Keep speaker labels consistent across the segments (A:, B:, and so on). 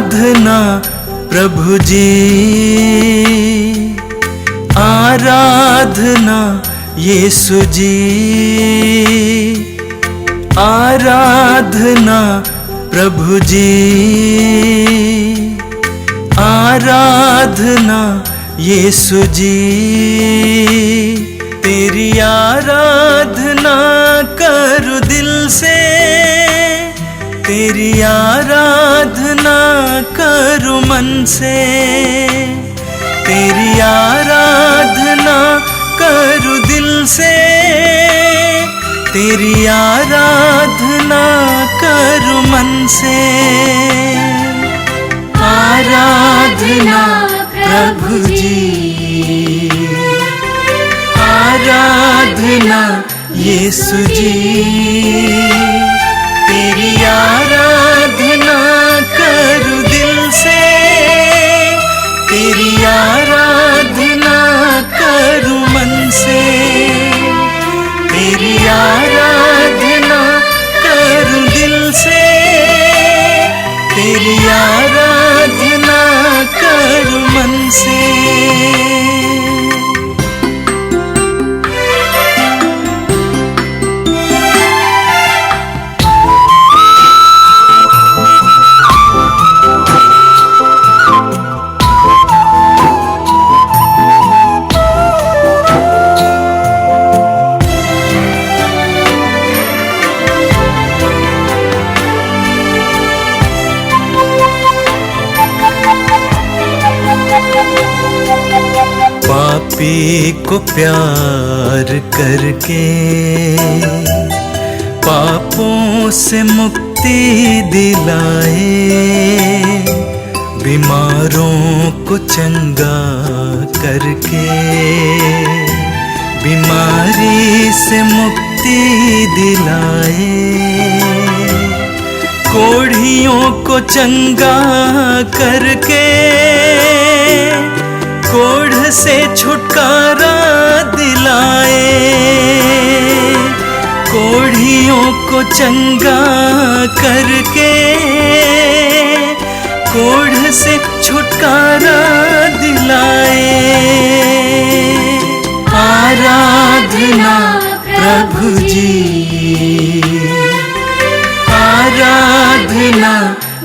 A: आराधना प्रभु जी, आराधना यीशु जी, आराधना प्रभु जी, आराधना यीशु जी। तेरी आराधना करूं दिल से, तेरी आराधना करूं मन से, तेरी आराधना करूं दिल से, तेरी आराधना करूं मन से। आराधना प्रभु जी, आराधना यीशु जी, तेरी आराधना करूं दिल से, तेरी आराधना करूं मन से, तेरी आराधना करूं दिल से, तेरी आराधना करूं मन से। पापी को प्यार करके पापों से मुक्ति दिलाए, बीमारों को चंगा करके बीमारी से मुक्ति दिलाए, कोढ़ियों को चंगा करके कोढ़ से छुटकारा दिलाए, कोढ़ियों को चंगा करके कोढ़ से छुटकारा दिलाए। आराधना प्रभु जी, आराधना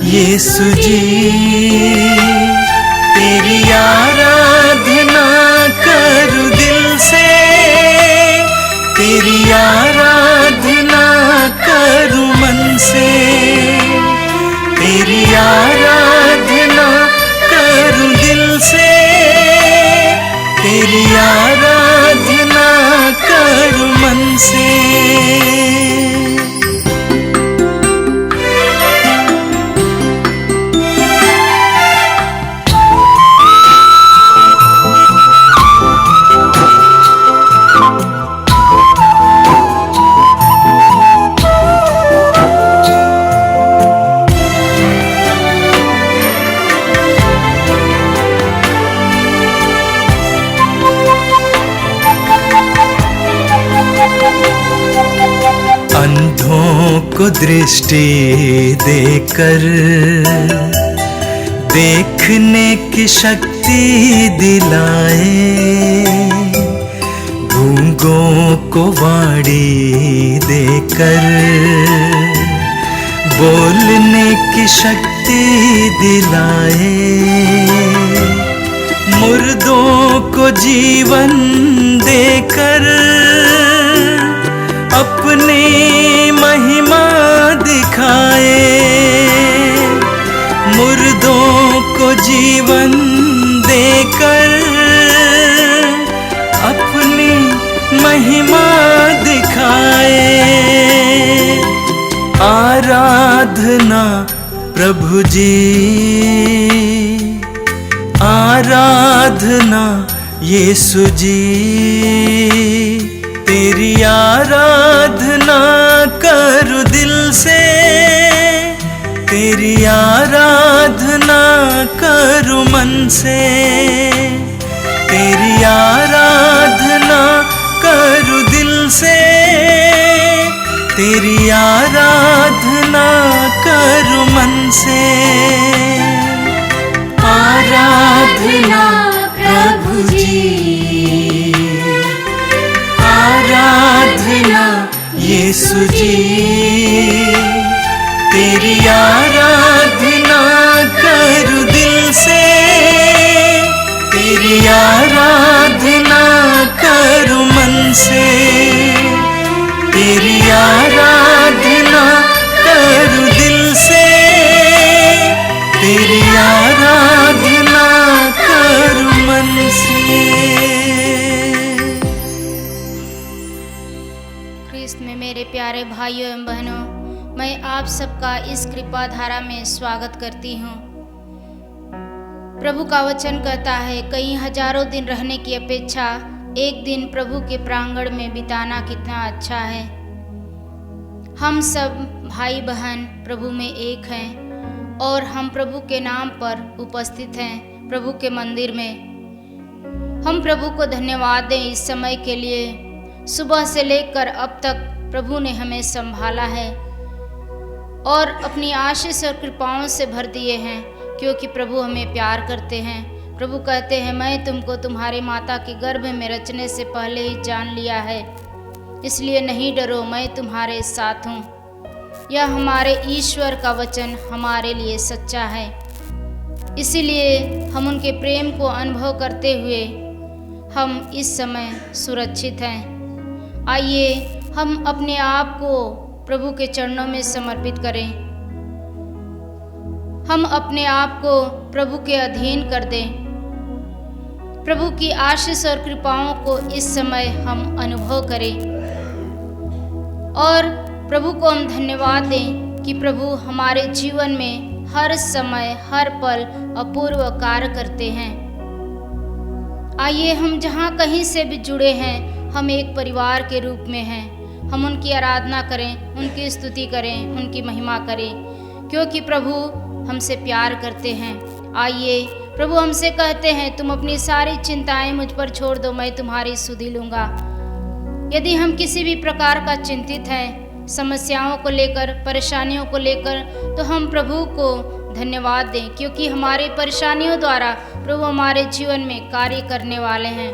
A: यीशु जी, तेरी आराधना करूं दिल से, तेरी आराधना करूं मन से, तेरी आराधना करूं दिल से, तेरी आराधना करूं मन से। अंधों को दृष्टि देकर देखने की शक्ति दिलाए, गूंगों को वाणी देकर बोलने की शक्ति दिलाए, मुर्दों को जीवन देकर अपनी महिमा दिखाए, मुर्दों को जीवन देकर अपनी महिमा दिखाए। आराधना प्रभु जी, आराधना यीशु जी, तेरी आराधना करूं दिल से, तेरी आराधना करूं मन से, तेरी आराधना करूं दिल से, तेरी आराधना करूं मन से। आराधना प्रभु जी, आराधना यीशु जी, तेरी आराधना करूं दिल से, तेरी आराधना करूं मन से, तेरी आराधना करूं दिल से, तेरी आराधना करूं मन से।
B: ख्रिस्त में मेरे प्यारे भाइयों एवं बहनों, मैं आप सबका इस कृपा धारा में स्वागत करती हूँ। प्रभु का वचन कहता है, कई हजारों दिन रहने की अपेक्षा एक दिन प्रभु के प्रांगण में बिताना कितना अच्छा है। हम सब भाई बहन प्रभु में एक हैं और हम प्रभु के नाम पर उपस्थित हैं प्रभु के मंदिर में। हम प्रभु को धन्यवाद दें इस समय के लिए। सुबह से लेकर अब तक प्रभु ने हमें संभाला है और अपनी आशीष और कृपाओं से भर दिए हैं, क्योंकि प्रभु हमें प्यार करते हैं। प्रभु कहते हैं, मैं तुमको तुम्हारी माता के गर्भ में रचने से पहले ही जान लिया है, इसलिए नहीं डरो, मैं तुम्हारे साथ हूँ। यह हमारे ईश्वर का वचन हमारे लिए सच्चा है, इसीलिए हम उनके प्रेम को अनुभव करते हुए हम इस समय सुरक्षित हैं। आइए हम अपने आप को प्रभु के चरणों में समर्पित करें। हम अपने आप को प्रभु के अधीन कर दें। प्रभु की आशीष और कृपाओं को इस समय हम अनुभव करें और प्रभु को हम धन्यवाद दें कि प्रभु हमारे जीवन में हर समय हर पल अपूर्व कार्य करते हैं। आइए हम जहाँ कहीं से भी जुड़े हैं, हम एक परिवार के रूप में हैं। हम उनकी आराधना करें, उनकी स्तुति करें, उनकी महिमा करें, क्योंकि प्रभु हमसे प्यार करते हैं। आइए प्रभु हमसे कहते हैं, तुम अपनी सारी चिंताएं मुझ पर छोड़ दो, मैं तुम्हारी सुधि लूँगा। यदि हम किसी भी प्रकार का चिंतित हैं, समस्याओं को लेकर, परेशानियों को लेकर, तो हम प्रभु को धन्यवाद दें, क्योंकि हमारी परेशानियों द्वारा प्रभु हमारे जीवन में कार्य करने वाले हैं।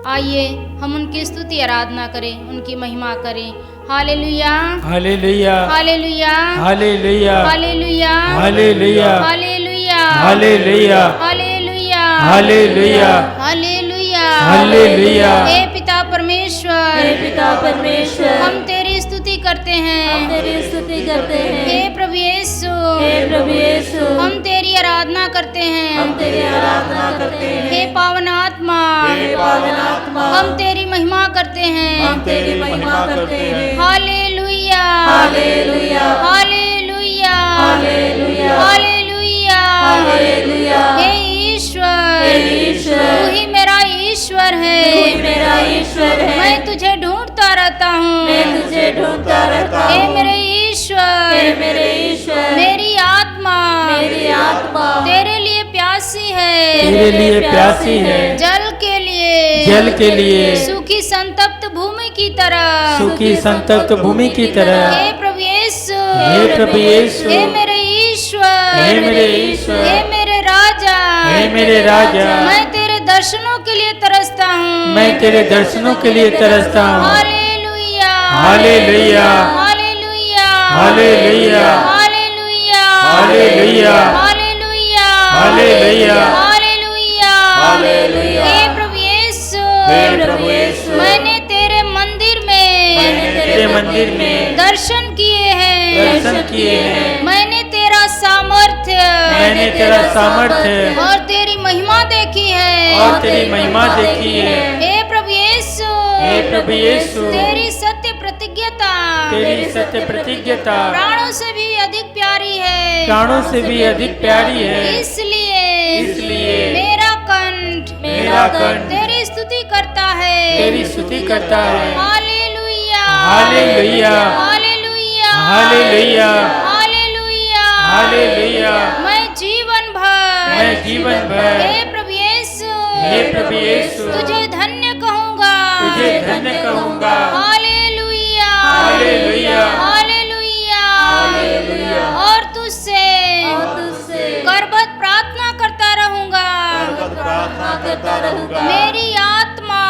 B: आइए हम उनकी स्तुति आराधना करें, उनकी महिमा करें। हालेलुया,
C: हालेलुया,
B: हालेलुया,
C: हालेलुया,
B: हालेलुया,
C: हालेलुया,
B: हालेलुया,
C: हालेलुया,
B: हालेलुया,
C: हालेलुया,
B: हालेलुया,
C: हालेलुया।
B: हे पिता परमेश्वर,
D: हे पिता परमेश्वर,
B: हम तेरी स्तुति करते हैं,
D: हम तेरी स्तुति करते हैं।
B: हे प्रभु यीशु,
D: हे प्रभु यीशु,
B: हम तेरी आराधना करते हैं,
D: हम तेरी आराधना करते हैं।
B: हे पावन आत्मा,
D: हे पावन आत्मा,
B: हम तेरी महिमा करते हैं,
D: हम तेरी महिमा करते हैं।
B: हालेलुया,
D: हालेलुया,
B: हालेलुया,
D: हालेलुया,
B: हालेलुया,
D: हालेलुया।
B: हे ईश्वर,
D: हे ईश्वर,
B: तू ही मेरा ईश्वर है,
D: तू ही मेरा ईश्वर है।
B: मैं तुझे ढूंढता रहता हूँ,
D: मैं तुझे ढूंढता रहता
B: हे
D: हूँ।
B: मेरे ईश्वर,
D: हे मेरे ईश्वर,
B: मेरी आत्मा,
D: मेरी आत्मा
B: तेरे लिए प्यासी है,
C: तेरे लिए प्यासी है,
B: जल के लिए,
C: जल के लिए,
B: सूखी संतप्त भूमि की तरह,
C: सूखी संतप्त भूमि की तरह।
B: हे प्रभु यीशु,
C: हे प्रभु यीशु,
B: हे मेरे ईश्वर,
C: हे मेरे ईश्वर,
B: हे मेरे राजा,
C: हे मेरे राजा,
B: मैं तेरे दर्शनों के लिए तरसता हूँ,
C: मैं तेरे दर्शनों के लिए तरसता हूँ।
B: हालेलुया,
C: हालेलुया,
B: हालेलुया,
C: हालेलुया,
B: हालेलुया,
C: हालेलुया,
B: हालेलुया,
C: हालेलुया,
B: हालेलुया,
D: हालेलुया।
B: हे प्रभु यीशु,
D: हे प्रभु यीशु,
B: मैंने तेरे मंदिर में,
D: मैंने
C: तेरे मंदिर में
B: दर्शन किए हैं,
C: दर्शन किए हैं।
B: मैंने तेरा सामर्थ्य,
C: मैंने तेरा सामर्थ्य
B: और तेरी महिमा देखी है,
C: और तेरी महिमा देखी है।
B: हे प्रभु यीशु,
C: हे प्रभु यीशु,
B: तेरी सत्य प्रतिज्ञता
C: तेरी सत्य प्रतिज्ञता
B: प्राणों से भी अधिक प्यारी है,
C: प्राणों से भी अधिक प्यारी है।
B: इसलिए मेरा कंठ तेरी स्तुति करता है,
C: तेरी स्तुति करता है।
B: हालेलुया,
C: हालेलुया,
B: हालेलुया,
C: हालेलुया,
B: हालेलुया,
C: हालेलुया।
B: मैं जीवन भर
C: हे
B: प्रभु यीशु तुझे धन्य कहूँगा, हालेलुया,
C: हालेलुया,
B: हालेलुया, और तुझसे करबद्ध प्रार्थना करता रहूँगा,
D: करता रहूंगा।
B: मेरी आत्मा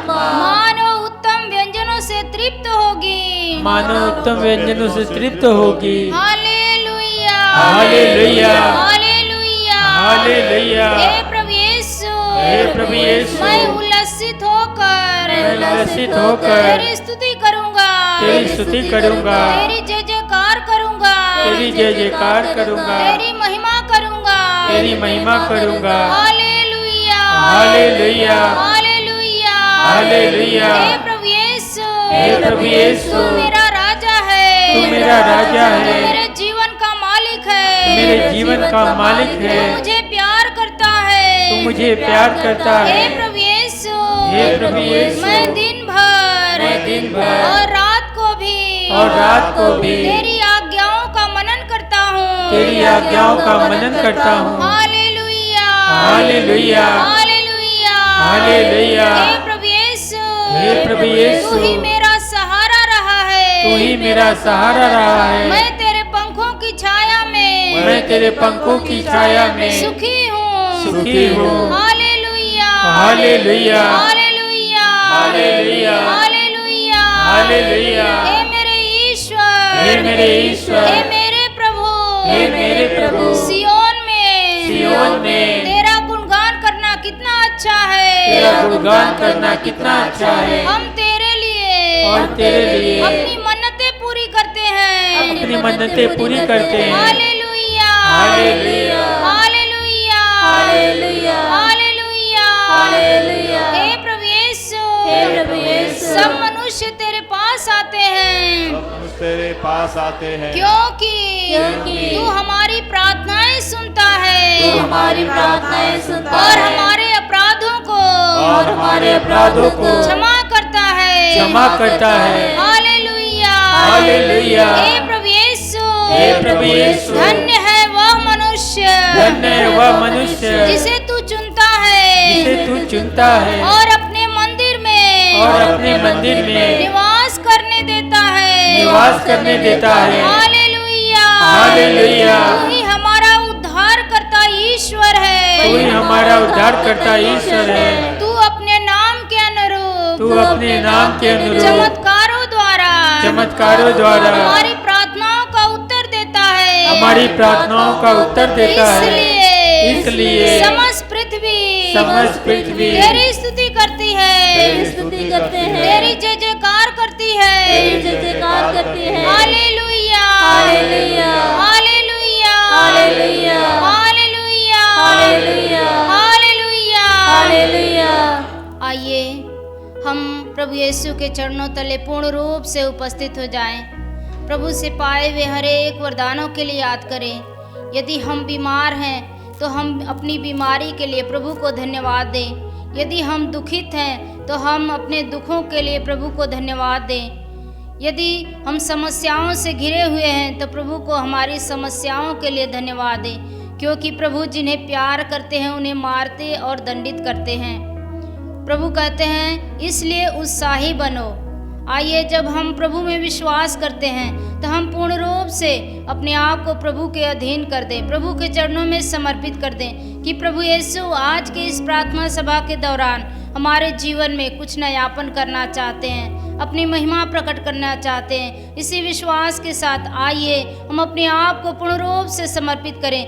B: मानो उत्तम व्यंजनों से तृप्त होगी।
C: मानो उत्तम व्यंजनों से तृप्त होगी।
B: हालेलुया
C: हालेलुया
B: हालेलुया
C: हालेलुया।
B: हे प्रभु यीशु,
C: हे प्रभु यीशु,
B: मैं उल्लसित होकर
C: उल्लसित होकर
B: तेरी स्तुति करूंगा,
C: तेरी स्तुति करूंगा,
B: तेरी जय जयकार करूंगा,
C: तेरी जय जयकार करूंगा,
B: तेरी महिमा करूंगा,
C: तेरी महिमा करूंगा।
B: हालेलुया
C: हालेलुया
B: हालेलुया
C: हालेलुया।
B: हे प्रभु यीशु,
C: हे प्रभु यीशु,
B: तू मेरा राजा है,
C: तू मेरा राजा है,
B: तू मेरे जीवन का मालिक है,
C: मेरे जीवन का मालिक है।
B: तू मुझे प्यार करता है,
C: तू मुझे प्यार करता
B: हे
C: है।
B: प्रभु यीशु,
C: हे प्रभु यीशु,
B: मैं दिन भर और रात को भी तेरी आज्ञाओं का मनन करता हूँ,
C: तेरी आज्ञाओं का मनन करता हूँ।
B: हालेलुया
C: हालेलुया
B: हालेलुया
C: हालेलुया।
B: हे प्रभु यीशु,
C: हे प्रभु यीशु,
B: तू ही मेरा सहारा रहा है,
C: तू ही मेरा सहारा रहा है।
B: मैं तेरे पंखों की छाया में,
C: मैं तेरे पंखों की छाया में
B: सुखी हूँ,
C: सुखी हूँ।
B: हालेलुया
C: हालेलुया
B: हालेलुया
C: हालेलुया
B: हालेलुया
C: हालेलुया।
B: हे मेरे ईश्वर,
C: हे मेरे ईश्वर,
B: हे मेरे प्रभु,
C: हे मेरे प्रभु,
B: सियोन
C: में
B: तेरा गुणगान करना कितना अच्छा है,
C: तेरा गुणगान करना कितना अच्छा है।
B: हम तेरे लिए
C: और तेरे लिए
B: अपनी मन्नतें पूरी करते हैं,
C: अपनी मन्नतें पूरी करते हैं।
B: हालेलुया
C: हालेलुया
B: हालेलुया
D: हालेलुया
B: हालेलुया
D: हालेलुया।
B: हे प्रभु यीशु,
D: हे प्रभु यीशु,
B: सब मनुष्य तेरे पास आते हैं,
E: तेरे पास आते हैं,
B: क्योंकि
D: क्योंकि
B: तू हमारी प्रार्थनाएं सुनता है,
D: तू हमारी प्रार्थनाएं सुनता
B: और
D: है,
B: हमारे अपराधों को
C: और हमारे अपराधों को
B: क्षमा करता है,
C: क्षमा करता है।
B: हालेलुया
C: हालेलुया।
B: हे प्रभु यीशु,
C: हे प्रभु यीशु,
B: धन्य है वह मनुष्य,
C: धन्य है वह मनुष्य
B: जिसे तू चुनता है,
C: जिसे तू चुनता है
B: और अपने मंदिर में
C: और अपने मंदिर में
B: निवास करने देता है,
C: निवास करने देता है।
B: Hallelujah
C: hallelujah.
B: तू ही हमारा उद्धार करता ईश्वर है,
C: तू ही हमारा उद्धार करता ईश्वर है।
B: तू अपने नाम के अनुरूप
C: तू अपने नाम के अनुरूप
B: चमत्कारों द्वारा
C: हमारी
B: प्रार्थनाओं का उत्तर देता है,
C: हमारी प्रार्थनाओं का उत्तर देता है। इसलिए
B: समस्त पृथ्वी तेरी स्तुति करती है,
D: तेरी स्तुति करते हैं,
B: तेरी जय जयकार करती है,
D: तेरी जय जयकार करती है।
B: हालेलुया
D: हालेलुया
B: हालेलुया
D: हालेलुया
B: हालेलुया
D: हालेलुया
B: हालेलुया
D: हालेलुया।
B: आइए हम प्रभु यीशु के चरणों तले पूर्ण रूप से उपस्थित हो जाएं। प्रभु से पाए हुए हर एक वरदानों के लिए याद करें। यदि हम बीमार हैं तो हम अपनी बीमारी के लिए प्रभु को धन्यवाद दें। यदि हम दुखित हैं तो हम अपने दुखों के लिए प्रभु को धन्यवाद दें। यदि हम समस्याओं से घिरे हुए हैं तो प्रभु को हमारी समस्याओं के लिए धन्यवाद दें, क्योंकि प्रभु जिन्हें प्यार करते हैं उन्हें मारते और दंडित करते हैं। प्रभु कहते हैं इसलिए उत्साही बनो। आइए जब हम प्रभु में विश्वास करते हैं तो हम पूर्ण रूप से अपने आप को प्रभु के अधीन कर दें, प्रभु के चरणों में समर्पित कर दें कि प्रभु यीशु आज के इस प्रार्थना सभा के दौरान हमारे जीवन में कुछ नयापन करना चाहते हैं, अपनी महिमा प्रकट करना चाहते हैं। इसी विश्वास के साथ आइए हम अपने आप को पूर्ण रूप से समर्पित करें,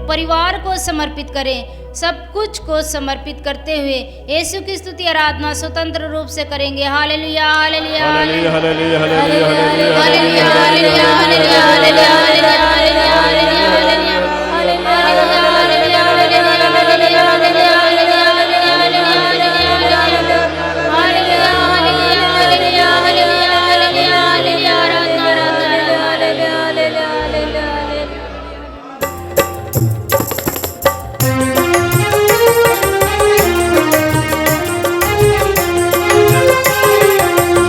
B: परिवार को समर्पित करें, सब कुछ को समर्पित करते हुए यीशु की स्तुति आराधना स्वतंत्र रूप से करेंगे। हालेलुया हालेलुया
E: हालेलुया हालेलुया
B: हालेलुया हालेलुया हालेलुया हालेलुया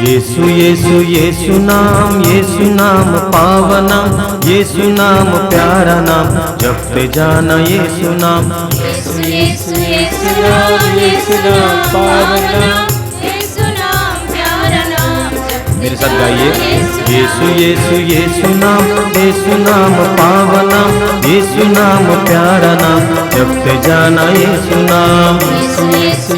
A: यीशु यीशु यीशु नाम पावना, यीशु नाम प्यारा नाम, जपते जाना यीशु नाम।
C: यीशु नाम पावना,
B: यीशु नाम प्यारा नाम,
A: मेरे साथ गाइए। यीशु यीशु यीशु नाम पावना, यीशु नाम प्यारा नाम, जपते जाना यीशु नाम।
C: यीशु यीशु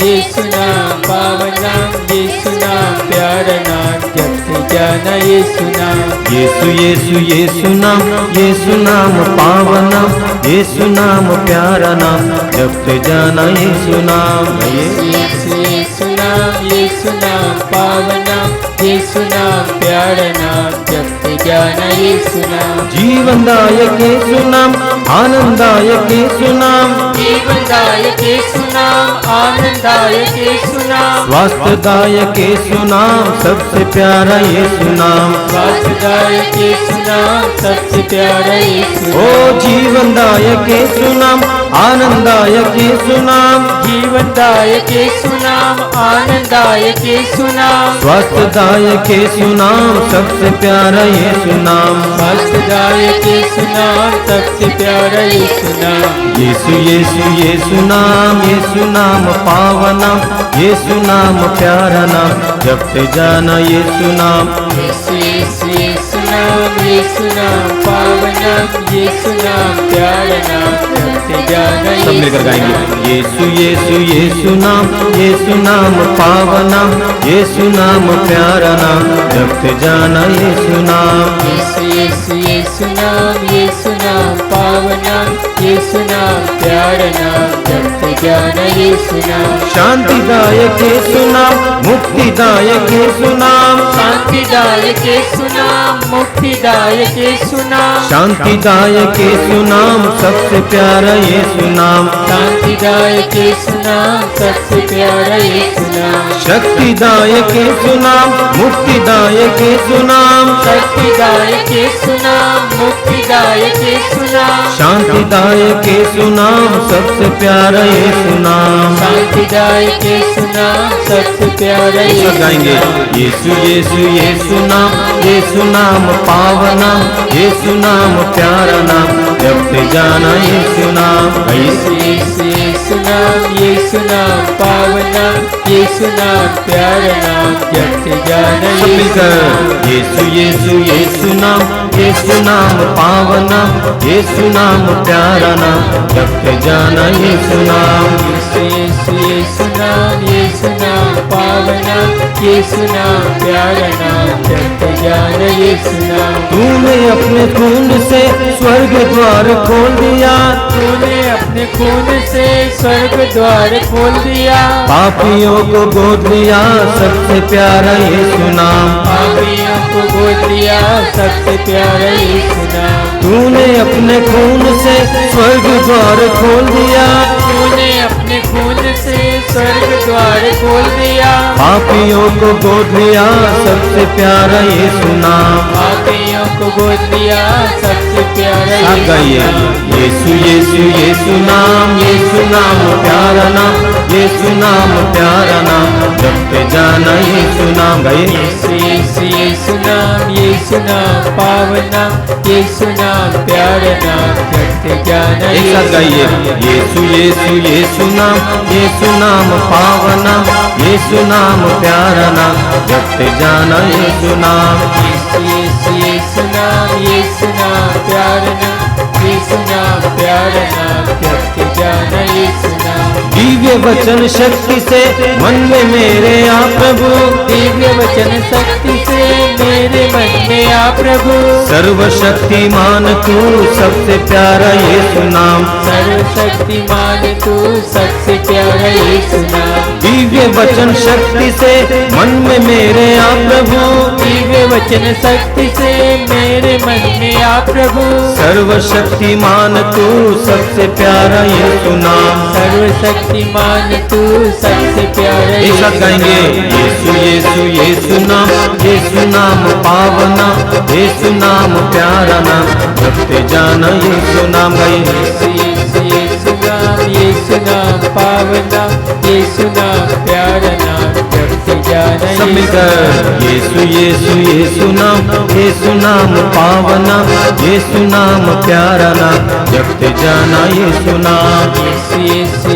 C: यीशु नाम पावना, यीशु नाम प्यारा नाम, जपते जाना यीशु नाम।
A: यीशु यीशु यीशु नाम पावना, यीशु नाम प्यारा नाम, जपते जाना यीशु नाम।
C: यीशु नाम पावना, यीशु नाम प्यारा नाम, जपते जाना यीशु नाम।
A: जीवनदायक यीशु नाम, आनंददायक यीशु नाम,
C: जीवनदायक यीशु नाम, आनंददायक यीशु नाम,
A: स्वास्थ्यदायक यीशु नाम, सबसे प्यारा यीशु नाम।
C: स्वास्थ्यदायक यीशु नाम, सबसे प्यारा यीशु
A: ओ जीवनदायक यीशु नाम, आनंददायक यीशु नाम,
C: जीवनदायक यीशु नाम, आनंददायक यीशु नाम,
A: स्वास्थ्यदायक यीशु नाम, सबसे प्यारा यीशु नाम।
C: स्वास्थ्यदायक यीशु नाम, सबसे प्यारा यीशु नाम।
A: यीशु यीशु यीशु नाम पावना, यीशु नाम प्यारा नाम, जपते जाना यीशु नाम।
C: यीशु नाम पावना, यीशु नाम प्यारा नाम, जपते जाना
A: सब मिलकर गाएंगे। यीशु नाम पावना, यीशु नाम प्यारा नाम, जपते जाना यीशु नाम।
C: यीशु नाम पावना, यीशु नाम प्यारा नाम, जपते जाना यीशु नाम।
A: शांतिदायक यीशु नाम, मुक्तिदायक यीशु नाम,
C: शांतिदायक यीशु नाम, मुक्तिदायक यीशु नाम,
A: शांतिदायक यीशु नाम, सबसे प्यारा यीशु नाम।
C: शांतिदायक यीशु नाम, सबसे प्यारा यीशु नाम।
A: शक्तिदायक यीशु नाम, मुक्तिदायक यीशु नाम,
C: शक्तिदायक यीशु नाम, मुक्तिदायक यीशु नाम,
A: शांतिदायक यीशु नाम, सबसे प्यारा यीशु नाम।
C: शांतिदायक यीशु नाम, सबसे प्यारा
A: सब
C: यीशु
A: गाएंगे। यीशु नाम पावना, यीशु नाम प्यारा नाम, जपते जाना यीशु नाम।
C: यीशु नाम पावना, यीशु नाम प्यारा नाम, जपते जाना
A: सब
C: यीशु नाम।
A: मिलकर यीशु नाम पावना, यीशु नाम प्यारा नाम, जपते जाना यीशु नाम।
C: यीशु नाम पावना, यीशु नाम प्यारा नाम, जपते जाना यीशु नाम।
A: तूने अपने खून से स्वर्ग द्वार खोल दिया,
C: तूने अपने खून से स्वर्ग द्वार खोल दिया,
A: पापियों को गोद लिया, सबसे प्यारा यीशु नाम।
C: पापियों को गोद लिया, सबसे प्यारा यीशु नाम।
A: तूने अपने खून से स्वर्ग द्वार खोल दिया,
C: तूने अपने खून से स्वर्ग द्वार खोल दिया,
A: पापियों को गोद लिया, सबसे प्यारा यीशु नाम।
C: पापियों को गोद लिया, सबसे प्यारा
A: आप
C: यीशु
A: गाइए।
C: नाम।
A: यीशु नाम प्यारा नाम, यीशु नाम प्यारा नाम, जपते जाना यीशु नाम। गाइए।
C: यीशु नाम पावना, यीशु नाम प्यारा नाम, जपते जाना
A: एक साथ गाइए। यीशु नाम पावना, यीशु नाम प्यारा नाम, जपते जाना यीशु नाम।
C: यीशु नाम प्यारा नाम, यीशु नाम प्यारा नाम, जपते जाना यीशु नाम।
A: दिव्य वचन शक्ति से मन में मेरे आ प्रभु,
C: दिव्य वचन शक्ति से मेरे मन में आ प्रभु,
A: सर्वशक्तिमान तू सबसे प्यारा यीशु नाम।
C: सर्वशक्तिमान तू सबसे प्यारा यीशु नाम।
A: दिव्य वचन शक्ति से मन में मेरे आ प्रभु,
C: दिव्य वचन शक्ति से मेरे मन में आ प्रभु,
A: सर्वशक्तिमान तू सबसे प्यारा यीशु नाम।
C: सर्वशक्तिमान तू सबसे प्यारा
A: एक साथ
C: यीशु
A: गाएंगे।
C: नाम।
A: यीशु नाम पावना, यीशु नाम प्यारा नाम, जपते जाना यीशु नाम। गाइए।
C: यीशु नाम पावना, यीशु नाम प्यारा नाम, जपते जाना
A: सब मिलकर यीशु यीशु यीशु नाम पावना, यीशु नाम प्यारा नाम, जपते जाना यीशु नाम।
C: यीशु यीशु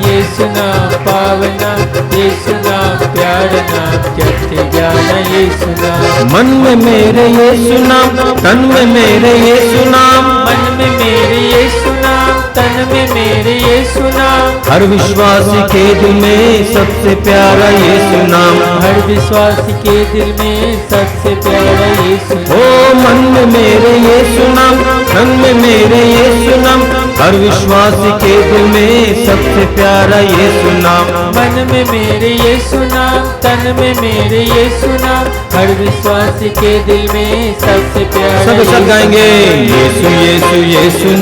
C: यीशु नाम पावना, यीशु नाम प्यारा नाम, जपते जाना यीशु नाम।
A: मन में मेरे यीशु नाम, तन में मेरे यीशु नाम,
C: मन में मेरे यीशु नाम, तन में मेरे यीशु नाम।
A: हर विश्वासी के दिल में सबसे प्यारा यीशु नाम,
C: हर विश्वासी के दिल में सबसे प्यारा यीशु नाम।
A: ओ मन में मेरे यीशु नाम, तन में मेरे यीशु नाम, हर विश्वासी के दिल में सबसे प्यारा यीशु नाम।
C: मन में मेरे यीशु नाम, तन में मेरे यीशु नाम, हर विश्वासी के दिल में सबसे प्यारा।
A: सब सब गाएंगे यीशु यीशु यीशु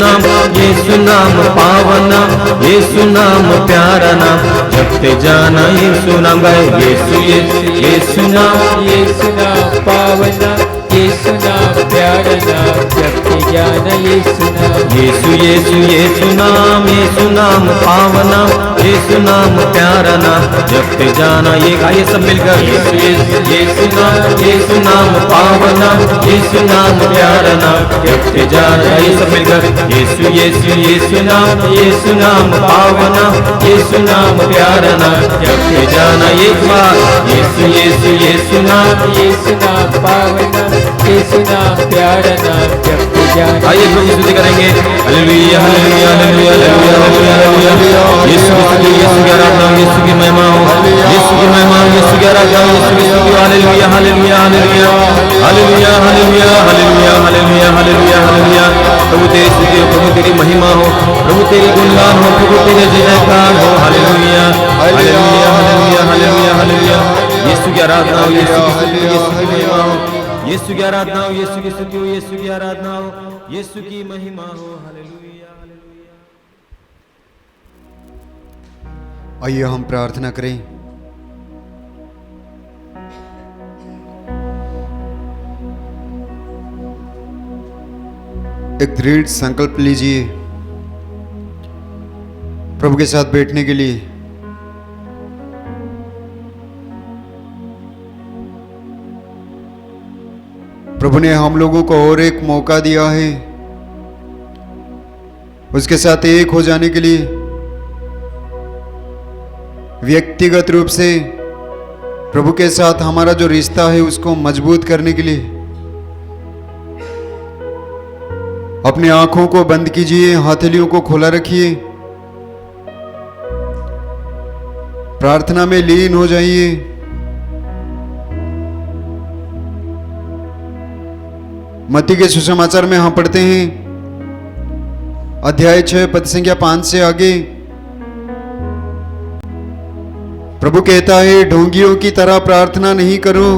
A: नाम पावना, यीशु नाम प्यारा नाम, जपते जाना यीशु नाम। गाए यीशु यीशु यीशु
C: नाम पावना, यीशु नाम प्यारा नाम, जपते जाना यीशु नाम।
A: यीशु यीशु यीशु नाम पावना, यीशु नाम प्यारा नाम, जपते जाना। ये गाइए सब मिलकर यीशु यीशु यीशु नाम पावना, यीशु नाम प्यारा नाम, जपते जाना। ये सब मिलकर यीशु यीशु यीशु नाम पावना, यीशु नाम प्यारा नाम, जपते जाना। एक बार यीशु यीशु यीशु
C: नाम पावना, यीशु नाम प्यारा नाम, जपते जाना।
A: आइए प्रभु स्तुति करेंगे। हालेलुया हालेलुया हालेलुया हालेलुया हालेलुया। यीशु की आराधना, यीशु की महिमा हो, यीशु की महिमा, यीशु की आराधना, यीशु की स्तुति। हालेलुया हालेलुया हालेलुया हालेलुया हालेलुया हालेलुया हालेलुया हालेलुया हालेलुया। प्रभु तेरी स्तुति हो, प्रभु तेरी महिमा हो, प्रभु तेरी गुणगान हो, प्रभु तेरे जय जयकार हो। हालेलुया हालेलुया हालेलुया हालेलुया हालेलुया। यीशु की आराधना हो, यीशु की स्तुति, यीशु की महिमा हो, यीशु की आराधना हो, यीशु की स्तुति हो, यीशु की आराधना हो, यीशु की महिमा हो। हालेलुया हालेलुया।
F: आइए हम प्रार्थना करें। एक दृढ़ संकल्प लीजिए प्रभु के साथ बैठने के लिए। प्रभु ने हम लोगों को और एक मौका दिया है उसके साथ एक हो जाने के लिए, व्यक्तिगत रूप से प्रभु के साथ हमारा जो रिश्ता है उसको मजबूत करने के लिए। अपनी आंखों को बंद कीजिए, हथेलियों को खोला रखिए, प्रार्थना में लीन हो जाइए। मत्ती के सुसमाचार में हम पढ़ते हैं अध्याय 6 पद संख्या 5 से आगे। प्रभु कहता है, ढोंगियों की तरह प्रार्थना नहीं करो।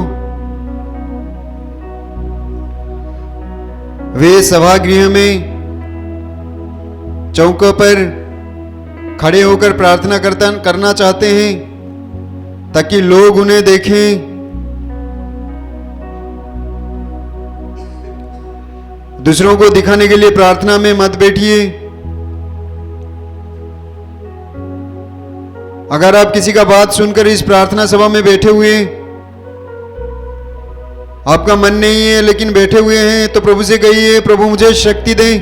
F: वे सभागृह में चौकों पर खड़े होकर प्रार्थना करना चाहते हैं ताकि लोग उन्हें देखें। दूसरों को दिखाने के लिए प्रार्थना में मत बैठिए। अगर आप किसी का बात सुनकर इस प्रार्थना सभा में बैठे हुए, आपका मन नहीं है लेकिन बैठे हुए हैं, तो प्रभु से कहिए, प्रभु मुझे शक्ति दे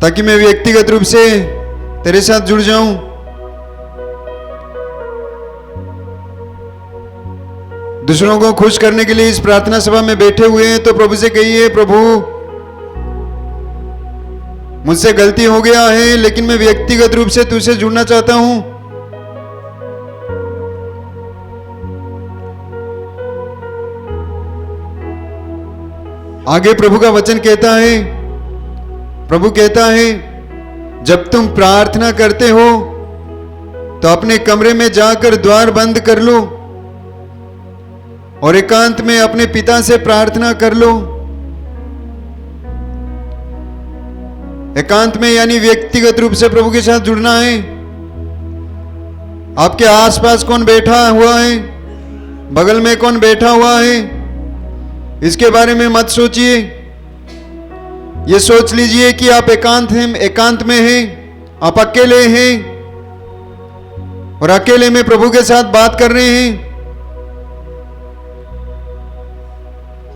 F: ताकि मैं व्यक्तिगत रूप से तेरे साथ जुड़ जाऊं। दूसरों को खुश करने के लिए इस प्रार्थना सभा में बैठे हुए हैं, तो प्रभु से कहिए, प्रभु मुझसे गलती हो गया है लेकिन मैं व्यक्तिगत रूप से तुझसे जुड़ना चाहता हूं। आगे प्रभु का वचन कहता है, प्रभु कहता है, जब तुम प्रार्थना करते हो तो अपने कमरे में जाकर द्वार बंद कर लो और एकांत में अपने पिता से प्रार्थना कर लो। एकांत में यानी व्यक्तिगत रूप से प्रभु के साथ जुड़ना है। आपके आसपास कौन बैठा हुआ है, बगल में कौन बैठा हुआ है, इसके बारे में मत सोचिए। ये सोच लीजिए कि आप एकांत में हैं, आप अकेले हैं और अकेले में प्रभु के साथ बात कर रहे हैं।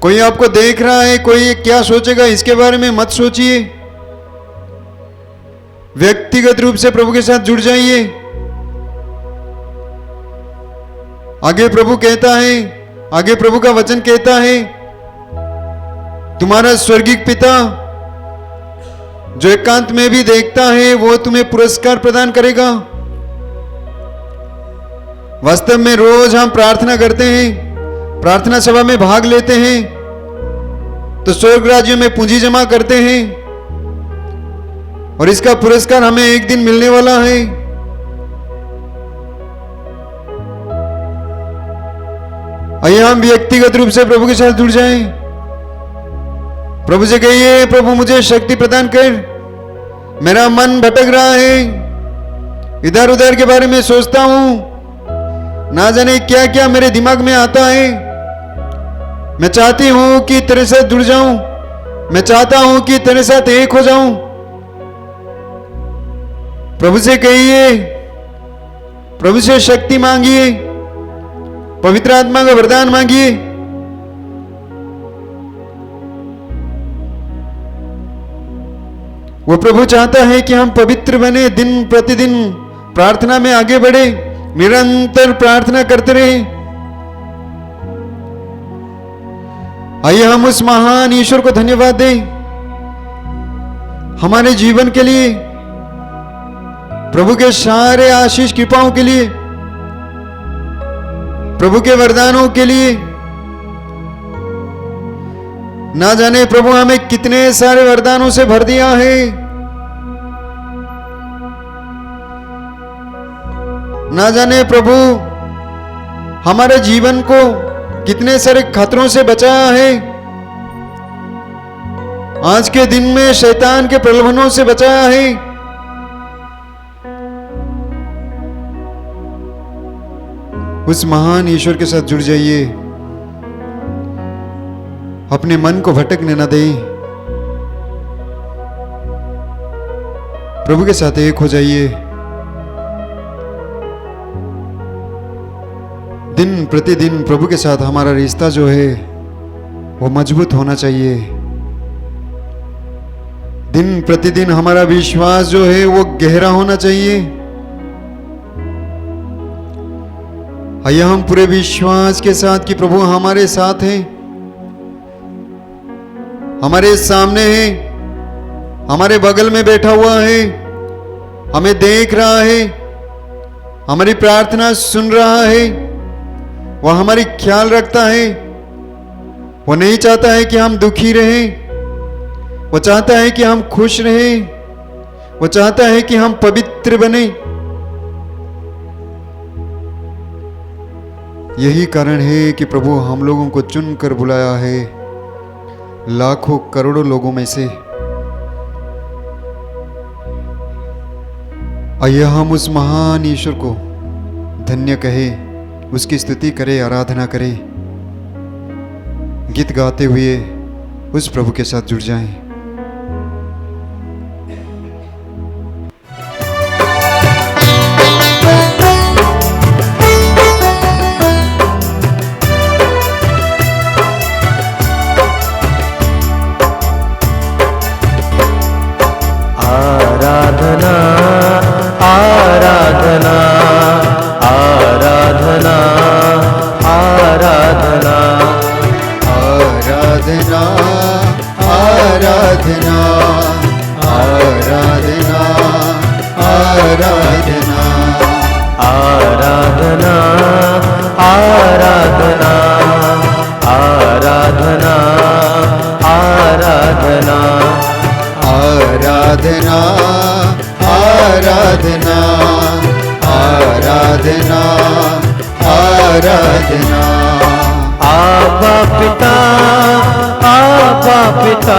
F: कोई आपको देख रहा है, कोई क्या सोचेगा इसके बारे में मत सोचिए। व्यक्तिगत रूप से प्रभु के साथ जुड़ जाइए। आगे प्रभु कहता है, आगे प्रभु का वचन कहता है, तुम्हारा स्वर्गीय पिता जो एकांत में भी देखता है वो तुम्हें पुरस्कार प्रदान करेगा। वास्तव में रोज हम प्रार्थना करते हैं, प्रार्थना सभा में भाग लेते हैं तो स्वर्ग राज्य में पूंजी जमा करते हैं और इसका पुरस्कार हमें एक दिन मिलने वाला है। आइए हम व्यक्तिगत रूप से प्रभु के साथ जुड़ जाएं। प्रभु से कहिए, प्रभु मुझे शक्ति प्रदान कर, मेरा मन भटक रहा है, इधर उधर के बारे में सोचता हूं, ना जाने क्या क्या मेरे दिमाग में आता है। मैं चाहती हूं कि तेरे साथ जुड़ जाऊं, मैं चाहता हूं कि तेरे साथ एक हो जाऊं। प्रभु से कहिए, प्रभु से शक्ति मांगिए, पवित्र आत्मा का वरदान मांगिए। वो प्रभु चाहता है कि हम पवित्र बने, दिन प्रतिदिन प्रार्थना में आगे बढ़े, निरंतर प्रार्थना करते रहे। आइए हम उस महान ईश्वर को धन्यवाद दें हमारे जीवन के लिए, प्रभु के सारे आशीष कृपाओं के लिए, प्रभु के वरदानों के लिए। ना जाने प्रभु हमें कितने सारे वरदानों से भर दिया है। ना जाने प्रभु हमारे जीवन को कितने सारे खतरों से बचाया है। आज के दिन में शैतान के प्रलोभनों से बचाया है। उस महान ईश्वर के साथ जुड़ जाइए, अपने मन को भटकने न दें, प्रभु के साथ एक हो जाइए। दिन प्रतिदिन प्रभु के साथ हमारा रिश्ता जो है वो मजबूत होना चाहिए। दिन प्रतिदिन हमारा विश्वास जो है वो गहरा होना चाहिए। आइए हम पूरे विश्वास के साथ कि प्रभु हमारे साथ हैं, हमारे सामने है, हमारे बगल में बैठा हुआ है, हमें देख रहा है, हमारी प्रार्थना सुन रहा है, वह हमारी ख्याल रखता है। वो नहीं चाहता है कि हम दुखी रहें, वो चाहता है कि हम खुश रहें, वो चाहता है कि हम पवित्र बने। यही कारण है कि प्रभु हम लोगों को चुनकर बुलाया है लाखों करोड़ों लोगों में से। आइए हम उस महान ईश्वर को धन्य कहें, उसकी स्तुति करें, आराधना करें, गीत गाते हुए उस प्रभु के साथ जुड़ जाएं।
A: आराधना आराधना आराधना आराधना
F: आराधना आराधना आराधना आराधना
A: आराधना आराधना आराधना आराधना
F: आराधना आराधना आराधना आराधना।
A: आबा पिता आबा पिता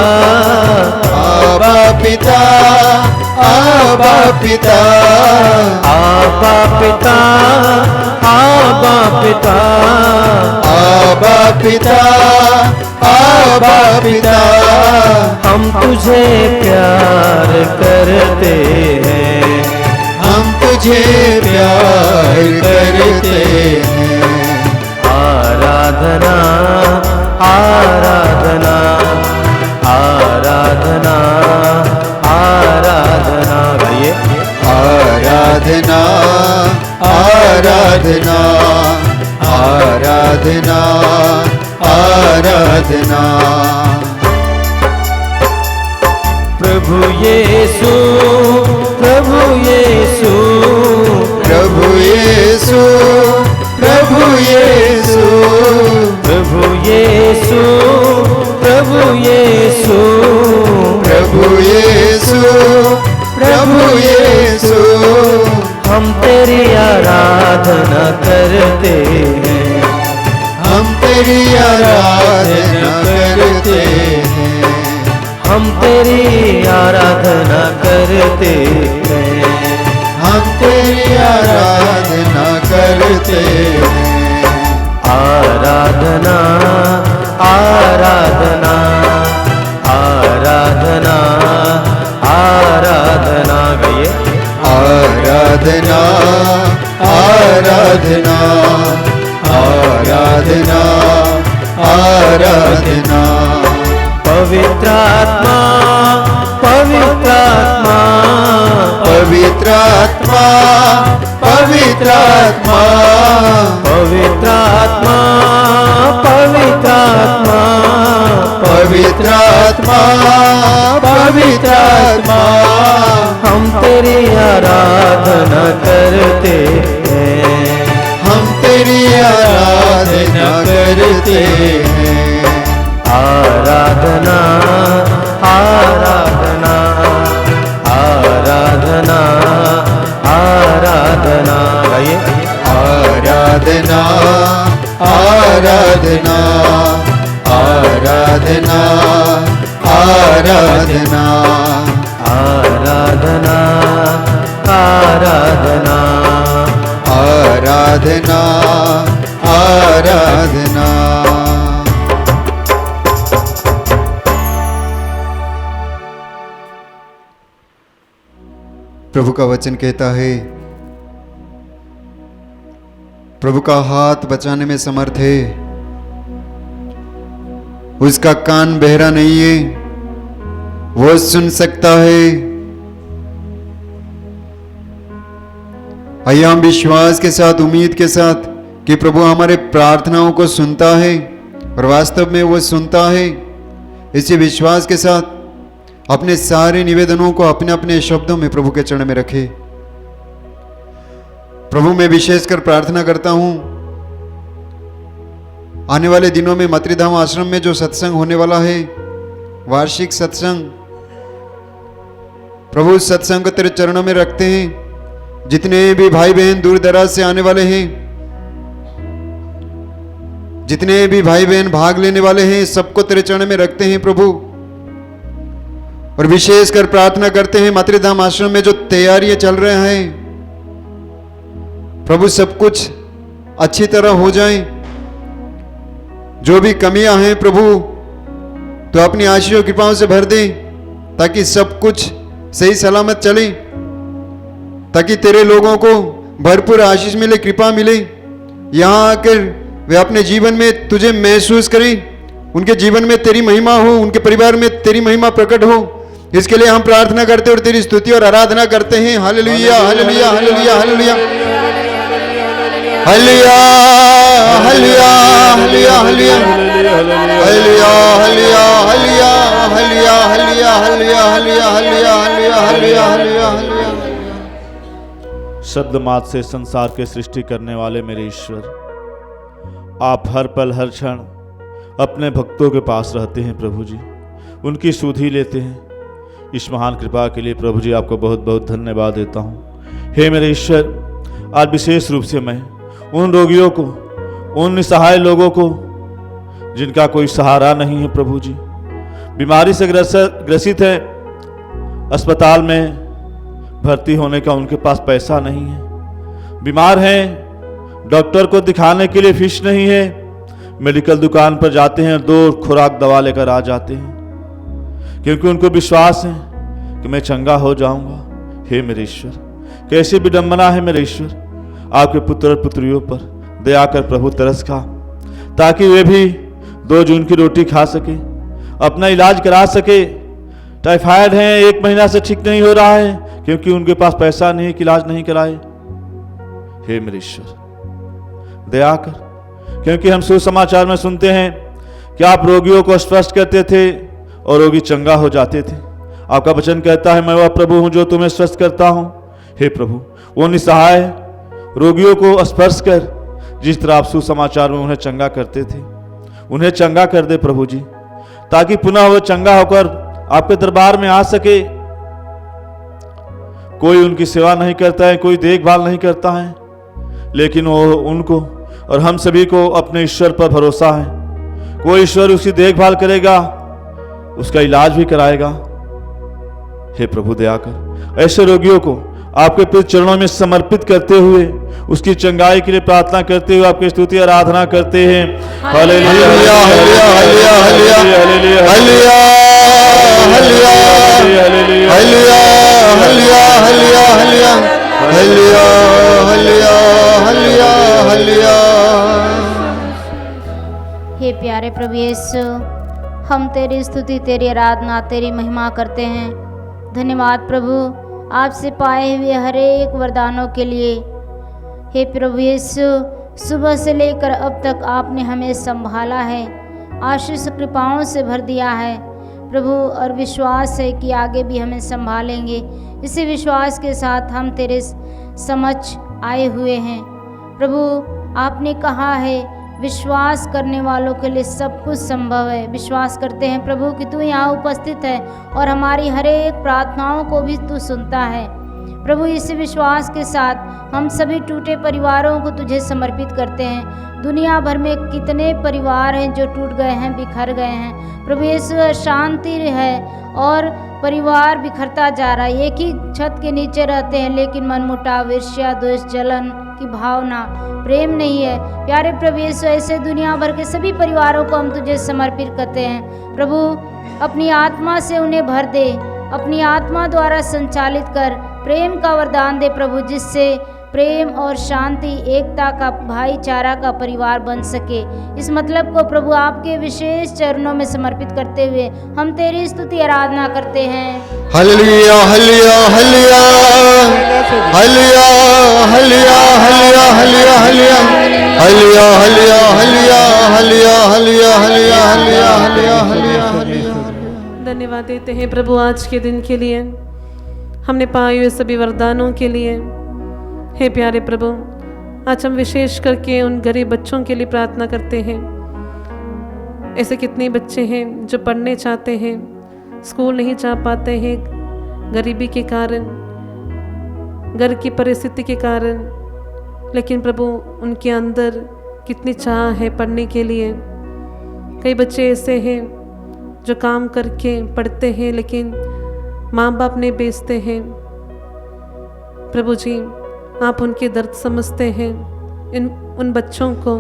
F: आबा पिता आबा पिता
A: आबा पिता आबा पिता
F: आबा पिता आबा पिता।
A: हम तुझे प्यार करते हैं,
F: हम तुझे प्यार करते हैं।
A: आराधना आराधना आराधना आराधना। गाइए।
F: आराधना आराधना आराधना आराधना।
A: प्रभु यीशु प्रभु यीशु
F: प्रभु यीशु प्रभु यीशु
A: प्रभु यीशु प्रभु यीशु
F: प्रभु यीशु प्रभु यीशु।
A: हम तेरी आराधना करते हैं,
F: हम तेरी आराधना करते हैं,
A: हम तेरी आराधना करते हैं,
F: हम तेरी आराधना करते हैं।
A: आराधना आराधना आराधना आराधना। गाइए।
F: आराधना आराधना आराधना आराधना।
A: पवित्र आत्मा पवित्र आत्मा
F: पवित्र आत्मा पवित्र आत्मा
A: पवित्र आत्मा पवित्र आत्मा
F: पवित्र आत्मा पवित्र आत्मा।
A: हम तेरी आराधना करते हैं,
F: हम तेरी आराधना करते हैं।
A: आराधना आराधना आराधना आराधना। गाइए।
F: आराधना आराधना आराधना आराधना
A: आराधना आराधना
F: आराधना आराधना। प्रभु का वचन कहता है, प्रभु का हाथ बचाने में समर्थ है, उसका कान बहरा नहीं है, वो सुन सकता है। आइए हम विश्वास के साथ, उम्मीद के साथ कि प्रभु हमारे प्रार्थनाओं को सुनता है और वास्तव में वो सुनता है, इसी विश्वास के साथ अपने सारे निवेदनों को अपने अपने शब्दों में प्रभु के चरण में रखे। प्रभु मैं विशेषकर प्रार्थना करता हूं, आने वाले दिनों में मत्रीधाम आश्रम में जो सत्संग होने वाला है, वार्षिक सत्संग, प्रभु उस सत्संग को तेरे चरणों में रखते हैं। जितने भी भाई बहन दूर दराज से आने वाले हैं, जितने भी भाई बहन भाग लेने वाले हैं, सबको तेरे चरण में रखते हैं प्रभु। और विशेषकर प्रार्थना करते हैं मत्रीधाम आश्रम में जो तैयारियां चल रहे हैं, प्रभु सब कुछ अच्छी तरह हो जाए। जो भी कमियां हैं प्रभु तो अपनी आशीर्वाद कृपाओं से भर दे, ताकि सब कुछ सही सलामत चले, ताकि तेरे लोगों को भरपूर आशीष मिले, कृपा मिले। यहाँ आकर वे अपने जीवन में तुझे महसूस करें, उनके जीवन में तेरी महिमा हो, उनके परिवार में तेरी महिमा प्रकट हो। इसके लिए हम प्रार्थना करते और तेरी स्तुति और आराधना करते हैं। हालेलुया हालेलुया हालेलुया हालेलुया हालेलुया हालेलुया हालेलुया हालेलुया हालेलुया हालेलुया हालेलुया हालेलुया हालेलुया हालेलुया हालेलुया हालेलुया हालेलुया।
E: शब्द मात्र से संसार के सृष्टि करने वाले मेरे ईश्वर, आप हर पल हर क्षण अपने भक्तों के पास रहते हैं प्रभु जी, उनकी सुधि लेते हैं। इस महान कृपा के लिए प्रभु जी आपको बहुत बहुत धन्यवाद देता हूँ। हे मेरे ईश्वर, आज विशेष रूप से मैं उन रोगियों को, उन निसहाय लोगों को जिनका कोई सहारा नहीं है प्रभु जी, बीमारी से ग्रसित है, अस्पताल में भर्ती होने का उनके पास पैसा नहीं है, बीमार हैं, डॉक्टर को दिखाने के लिए फीस नहीं है, मेडिकल दुकान पर जाते हैं, 2 खुराक दवा लेकर आ जाते हैं, क्योंकि उनको विश्वास है कि मैं चंगा हो जाऊंगा। हे मेरे ईश्वर, कैसी विडंबना है मेरे ईश्वर, आपके पुत्र और पुत्रियों पर दया कर प्रभु तरस खा, ताकि वे भी 2 जून की रोटी खा सके, अपना इलाज करा सके। टाइफाइड है, 1 महीना से ठीक नहीं हो रहा है क्योंकि उनके पास पैसा नहीं है कि इलाज नहीं कराए। हे मेरे ईश्वर दया कर, क्योंकि हम सुसमाचार में सुनते हैं कि आप रोगियों को स्वस्थ करते थे और रोगी चंगा हो जाते थे। आपका वचन कहता है, मैं वह प्रभु हूं जो तुम्हें स्वस्थ करता हूं। हे प्रभु, वो निसहाय रोगियों को स्पर्श कर जिस तरह आप सुसमाचार में उन्हें चंगा करते थे, उन्हें चंगा कर दे प्रभु जी, ताकि पुनः वो चंगा होकर आपके दरबार में आ सके। कोई उनकी सेवा नहीं करता है, कोई देखभाल नहीं करता है, लेकिन वो उनको और हम सभी को अपने ईश्वर पर भरोसा है। कोई ईश्वर उसकी देखभाल करेगा, उसका इलाज भी कराएगा। हे प्रभु दया कर, ऐसे रोगियों को आपके प्रिय चरणों में समर्पित करते हुए उसकी चंगाई के लिए प्रार्थना करते हुए आपकी स्तुति आराधना करते हैं। हालेलुया हालेलुया हालेलुया हालेलुया हालेलुया हालेलुया हालेलुया हालेलुया हालेलुया हालेलुया हालेलुया।
B: हे प्यारे प्रभु यीशु, हम तेरी स्तुति, तेरी आराधना, तेरी महिमा करते हैं। धन्यवाद प्रभु आपसे पाए हुए हर एक वरदानों के लिए। हे प्रभु यीशु, सुबह से लेकर अब तक आपने हमें संभाला है, आशीष कृपाओं से भर दिया है प्रभु, और विश्वास है कि आगे भी हमें संभालेंगे। इसी विश्वास के साथ हम तेरे समक्ष आए हुए हैं प्रभु। आपने कहा है विश्वास करने वालों के लिए सब कुछ संभव है। विश्वास करते हैं प्रभु कि तू यहाँ उपस्थित है और हमारी हर एक प्रार्थनाओं को भी तू सुनता है प्रभु। इसी विश्वास के साथ हम सभी टूटे परिवारों को तुझे समर्पित करते हैं। दुनिया भर में कितने परिवार हैं जो टूट गए हैं, बिखर गए हैं प्रभु। यीशु शांति है और परिवार बिखरता जा रहा है। एक ही छत के नीचे रहते हैं लेकिन मनमुटाव, ईर्ष्या, द्वेष, जलन की भावना, प्रेम नहीं है। प्यारे प्रभु यीशु, ऐसे दुनिया भर के सभी परिवारों को हम तुझे समर्पित करते हैं प्रभु। अपनी आत्मा से उन्हें भर दे, अपनी आत्मा द्वारा संचालित कर, प्रेम का वरदान दे प्रभु, जिससे प्रेम और शांति, एकता का, भाईचारा का परिवार बन सके। इस मतलब को प्रभु आपके विशेष चरणों में समर्पित करते हुए हम तेरी स्तुति आराधना करते हैं।
F: हालेलुया हालेलुया हालेलुया हालेलुया हालेलुया हालेलुया हालेलुया हालेलुया हालेलुया हालेलुया हालेलुया हालेलुया हालेलुया हालेलुया।
G: धन्यवाद देते हैं प्रभु आज के दिन के लिए, हमने पाए हुए सभी वरदानों के लिए। हे प्यारे प्रभु, आज हम विशेष करके उन गरीब बच्चों के लिए प्रार्थना करते हैं। ऐसे कितने बच्चे हैं जो पढ़ने चाहते हैं, स्कूल नहीं जा पाते हैं गरीबी के कारण, घर की परिस्थिति के कारण, लेकिन प्रभु उनके अंदर कितनी चाह है पढ़ने के लिए। कई बच्चे ऐसे हैं जो काम करके पढ़ते हैं लेकिन माँ बाप ने बेचते हैं। प्रभु जी, आप उनके दर्द समझते हैं। उन बच्चों को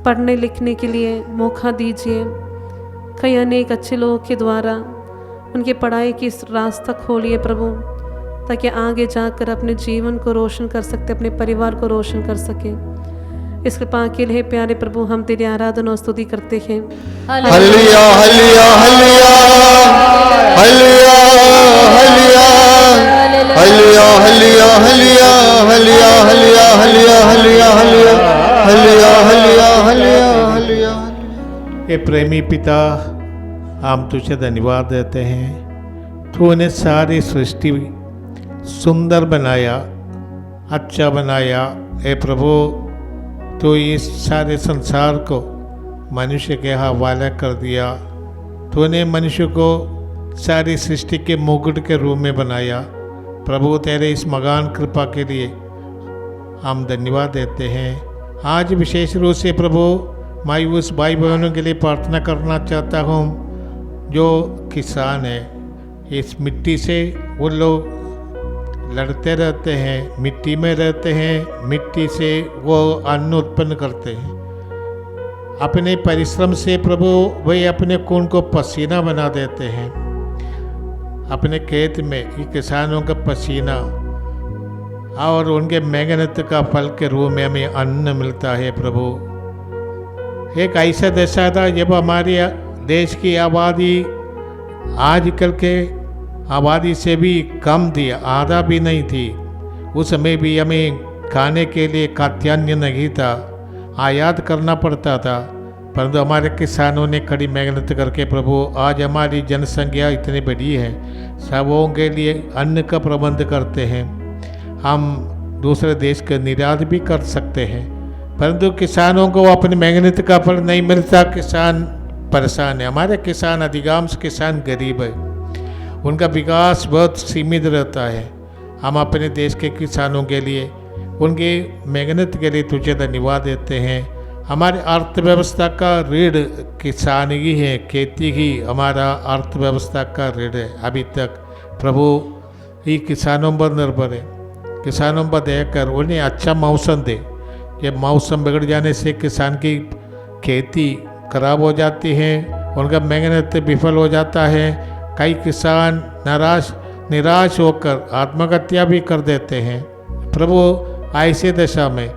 G: पढ़ने लिखने के लिए मौका दीजिए। कई अनेक अच्छे लोगों के द्वारा उनकी पढ़ाई की रास्ता खोलिए प्रभु, ताकि आगे जाकर अपने जीवन को रोशन कर सकते, अपने परिवार को रोशन कर सके। इस कृपा के लिए प्यारे प्रभु हम तेरी आराधना और स्तुति करते हैं।
F: हालेलुया हालेलुया हालेलुया हालेलुया हालेलुया हालेलुया हालेलुया हालेलुया हालेलुया हालेलुया हालेलुया हालेलुया हालेलुया हालेलुया हालेलुया।
H: हे प्रेमी पिता, हम तुझे धन्यवाद देते हैं। तूने सारी सृष्टि सुंदर बनाया, अच्छा बनाया। हे प्रभु, तो इस सारे संसार को मनुष्य के हवाले कर दिया। तूने मनुष्य को सारी सृष्टि के मुकुट के रूप में बनाया। प्रभु, तेरे इस महान कृपा के लिए हम धन्यवाद देते हैं। आज विशेष रूप से प्रभु मायूस भाई बहनों के लिए प्रार्थना करना चाहता हूँ जो किसान हैं। इस मिट्टी से वो लोग लड़ते रहते हैं, मिट्टी में रहते हैं, मिट्टी से वो अन्न उत्पन्न करते हैं। अपने परिश्रम से प्रभु वही अपने खून को पसीना बना देते हैं। अपने खेत में ये किसानों का पसीना और उनके मेहनत का फल के रूप में हमें अन्न मिलता है प्रभु। एक ऐसा दशा था जब हमारे देश की आबादी आजकल के आबादी से भी कम थी, आधा भी नहीं थी। उस समय भी हमें खाने के लिए खाद्यान्न नहीं था, आयात करना पड़ता था। परंतु हमारे किसानों ने कड़ी मेहनत करके प्रभु आज हमारी जनसंख्या इतनी बड़ी है, सबों के लिए अन्न का प्रबंध करते हैं। हम दूसरे देश का निर्यात भी कर सकते हैं, परंतु किसानों को अपनी मेहनत का फल नहीं मिलता। किसान परेशान है। हमारे किसान, अधिकांश किसान गरीब है, उनका विकास बहुत सीमित रहता है। हम अपने देश के किसानों के लिए, उनकी मेहनत के लिए तुझे धन्यवाद देते हैं। हमारी अर्थव्यवस्था का रीढ़ किसान ही है, खेती ही हमारा अर्थव्यवस्था का रीढ़ है। अभी तक प्रभु ही किसानों पर निर्भर है। किसानों पर दया कर उन्हें अच्छा मौसम दे। ये मौसम बिगड़ जाने से किसान की खेती खराब हो जाती है, उनका मेहनत विफल हो जाता है। कई किसान निराश होकर आत्महत्या भी कर देते हैं। प्रभु ऐसे दशा में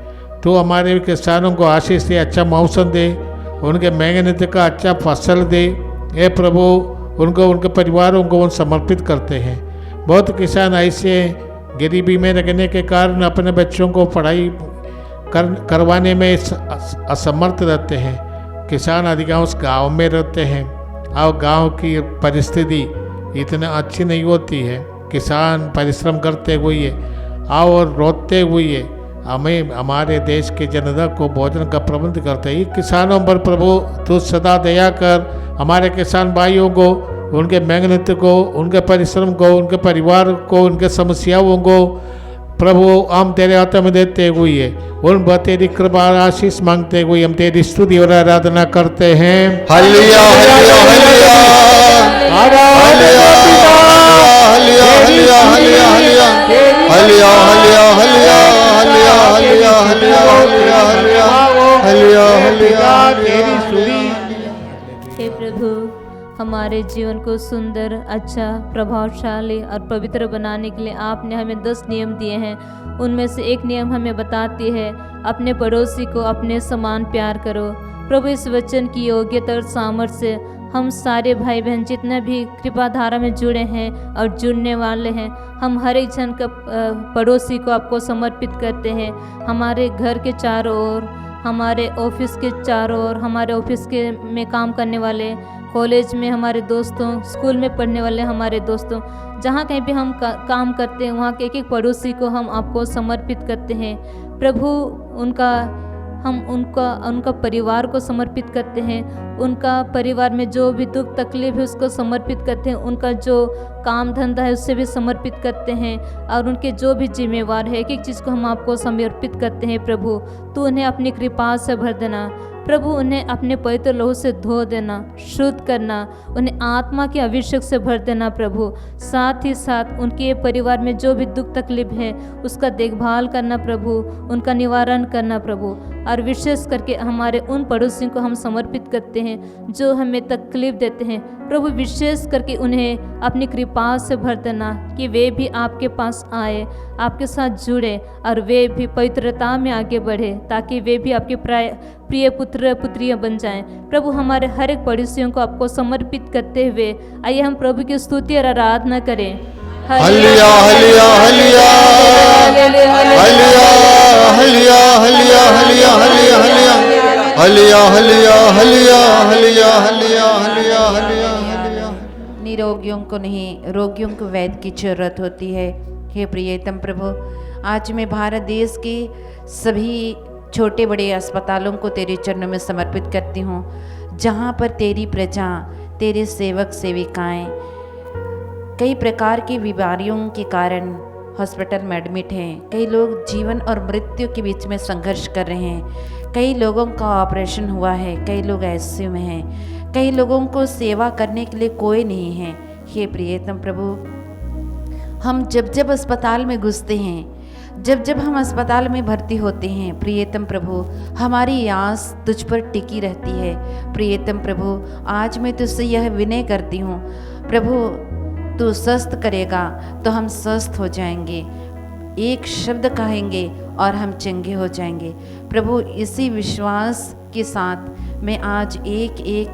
H: तो हमारे किसानों को आशीष दे, अच्छा मौसम दे, उनके मेहनत का अच्छा फसल दे। ये प्रभु उनको, उनके परिवारों को समर्पित करते हैं। बहुत किसान ऐसे गरीबी में रहने के कारण अपने बच्चों को पढ़ाई करवाने में असमर्थ रहते हैं। किसान अधिकांश गांव में रहते हैं और गांव की परिस्थिति इतना अच्छी नहीं होती है। किसान परिश्रम करते हुए और रोते हुए हमें, हमारे देश के जनता को भोजन का प्रबंध करते हैं। किसानों पर प्रभु तू सदा दया कर। हमारे किसान भाइयों को, उनके मेहनत को, उनके परिश्रम को, उनके परिवार को, उनके समस्याओं को प्रभु हम तेरे हाथों में देते हुए, उन पर तेरी कृपा आशीष मांगते हुए हम तेरी स्तुति और आराधना करते हैं।
F: हालेलुया हालेलुया हालेलुया हालेलुया हालेलुया हालेलुया हालेलुया हालेलुया हालेलुया हालेलुया हालेलुया हालेलुया हालेलुया।
D: हे प्रभु, हमारे जीवन को सुंदर, अच्छा, प्रभावशाली और पवित्र बनाने के लिए आपने हमें 10 नियम दिए हैं। उनमें से एक नियम हमें बताती है, अपने पड़ोसी को अपने समान प्यार करो। प्रभु, इस वचन की योग्यता और सामर्थ्य से हम सारे भाई बहन जितने भी कृपा धारा में जुड़े हैं और जुड़ने वाले हैं, हम हर एक जन का पड़ोसी को आपको समर्पित करते हैं। हमारे घर के चारों ओर, हमारे ऑफिस के चारों ओर, हमारे ऑफिस के में काम करने वाले, कॉलेज में हमारे दोस्तों, स्कूल में पढ़ने वाले हमारे दोस्तों, जहाँ कहीं भी हम काम करते हैं वहाँ के एक एक पड़ोसी को हम आपको समर्पित करते हैं। प्रभु, उनका परिवार को समर्पित करते हैं। उनका परिवार में जो भी दुख तकलीफ है उसको समर्पित करते हैं। उनका जो काम धंधा है उससे भी समर्पित करते हैं। और उनके जो भी जिम्मेवार है, एक एक चीज़ को हम आपको समर्पित करते हैं। प्रभु, तू उन्हें अपनी कृपा से भर देना। प्रभु, उन्हें अपने पवित्र लहू से धो देना, शुद्ध करना, उन्हें आत्मा के अभिषेक से भर देना। प्रभु, साथ ही साथ उनके परिवार में जो भी दुख तकलीफ है उसका देखभाल करना प्रभु, उनका निवारण करना प्रभु। और विशेष करके हमारे उन पड़ोसियों को हम समर्पित करते हैं जो हमें तकलीफ देते हैं। प्रभु, विशेष करके उन्हें अपनी कृपा से भर देना कि वे भी आपके पास आए, आपके साथ जुड़े और वे भी पवित्रता में आगे बढ़े, ताकि वे भी आपके प्रिय पुत्र पुत्रियां बन जाएं। प्रभु, हमारे हर एक पड़ोसियों को आपको समर्पित करते हुए आइए हम प्रभु की स्तुति और आराधना करें।
F: हालेलुया हालेलुया हालेलुया हालेलुया हालेलुया हालेलुया हालेलुया हालेलुया हालेलुया हालेलुया हालेलुया हालेलुया।
I: निरोगियों को नहीं, रोगियों को वैद्य की जरूरत होती है। हे प्रियतम प्रभु, आज मैं भारत देश के सभी छोटे बड़े अस्पतालों को तेरे चरणों में समर्पित करती हूँ, जहाँ पर तेरी प्रजा, तेरे सेवक सेविकाएं कई प्रकार की बीमारियों के कारण हॉस्पिटल में एडमिट हैं। कई लोग जीवन और मृत्यु के बीच में संघर्ष कर रहे हैं। कई लोगों का ऑपरेशन हुआ है, कई लोग आईसीयू में हैं, कई लोगों को सेवा करने के लिए कोई नहीं है। हे प्रियतम प्रभु, हम जब अस्पताल में घुसते हैं, जब हम अस्पताल में भर्ती होते हैं, प्रियतम प्रभु, हमारी आस तुझ पर टिकी रहती है। प्रियतम प्रभु, आज मैं तुझसे यह विनय करती हूँ प्रभु, तू स्वस्थ करेगा तो हम स्वस्थ हो जाएंगे। एक शब्द कहेंगे और हम चंगे हो जाएंगे। प्रभु इसी विश्वास के साथ मैं आज एक एक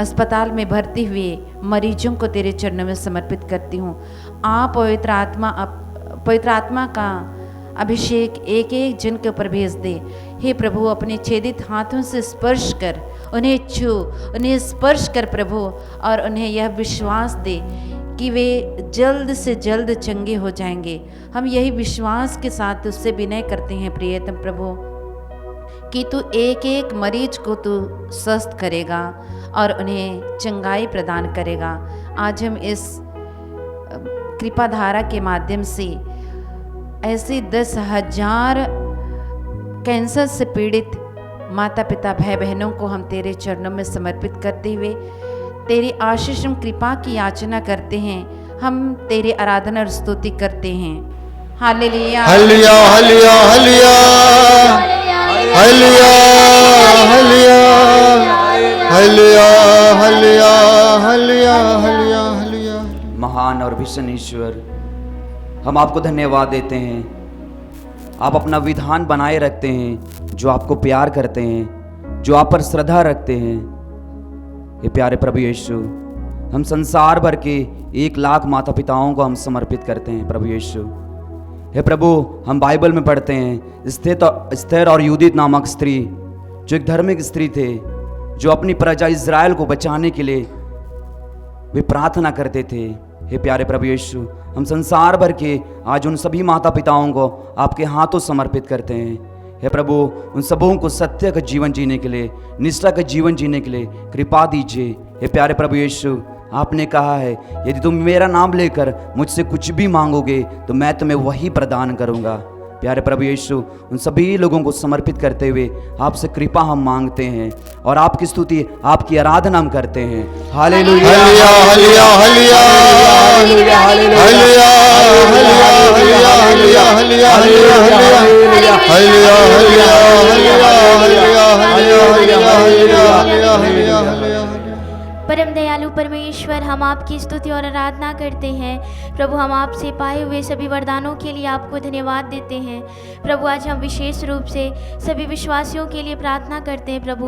I: अस्पताल में भर्ती हुए मरीजों को तेरे चरणों में समर्पित करती हूँ। आप पवित्र आत्मा का अभिषेक एक एक जन के ऊपर भेज दे। हे प्रभु, अपने छेदित हाथों से स्पर्श कर, उन्हें छू, उन्हें स्पर्श कर प्रभु, और उन्हें यह विश्वास दे कि वे जल्द से जल्द चंगे हो जाएंगे। हम यही विश्वास के साथ उससे विनय करते हैं प्रियतम प्रभु कि तू एक एक मरीज को तू स्वस्थ करेगा और उन्हें चंगाई प्रदान करेगा। आज हम इस कृपा धारा के माध्यम से ऐसे 10,000 कैंसर से पीड़ित माता पिता भाई बहनों को हम तेरे चरणों में समर्पित करते हुए तेरी आशीष एवं कृपा की याचना करते हैं। हम तेरी आराधना और स्तुति करते हैं। हालेलुया
F: हालेलुया हालेलुया हालेलुया हालेलुया हालेलुया हालेलुया हालेलुया हालेलुया हालेलुया।
J: महान और भीषण ईश्वर, हम आपको धन्यवाद देते हैं। आप अपना विधान बनाए रखते हैं, जो आपको प्यार करते हैं, जो आप पर श्रद्धा रखते हैं। ये प्यारे प्रभु यीशु, हम संसार भर के 1,00,000 माता पिताओं को हम समर्पित करते हैं प्रभु यीशु। हे प्रभु, हम बाइबल में पढ़ते हैं एस्थर और यूदित नामक स्त्री, जो एक धार्मिक स्त्री थे, जो अपनी प्रजा इज़राइल को बचाने के लिए वे प्रार्थना करते थे। हे प्यारे प्रभु यीशु, हम संसार भर के आज उन सभी माता पिताओं को आपके हाथों समर्पित करते हैं। हे प्रभु, उन सबों को सत्य का जीवन जीने के लिए, निष्ठा का जीवन जीने के लिए कृपा दीजिए। हे प्यारे प्रभु यीशु, आपने कहा है यदि तुम मेरा नाम लेकर मुझसे कुछ भी मांगोगे तो मैं तुम्हें वही प्रदान करूँगा। प्यारे प्रभु यीशु, उन सभी लोगों को समर्पित करते हुए आपसे कृपा हम मांगते हैं और आपकी स्तुति, आपकी आराधना हम करते हैं। हालेलुया
F: हालेलुया हालेलुया हालेलुया हालेलुया हालेलुया हालेलुया हालेलुया हालेलुया हालेलुया हालेलुया हालेलुया।
K: परम दयालु परमेश्वर, हम आपकी स्तुति और आराधना करते हैं। प्रभु, हम आपसे पाए हुए सभी वरदानों के लिए आपको धन्यवाद देते हैं। प्रभु, आज हम विशेष रूप से सभी विश्वासियों के लिए प्रार्थना करते हैं प्रभु,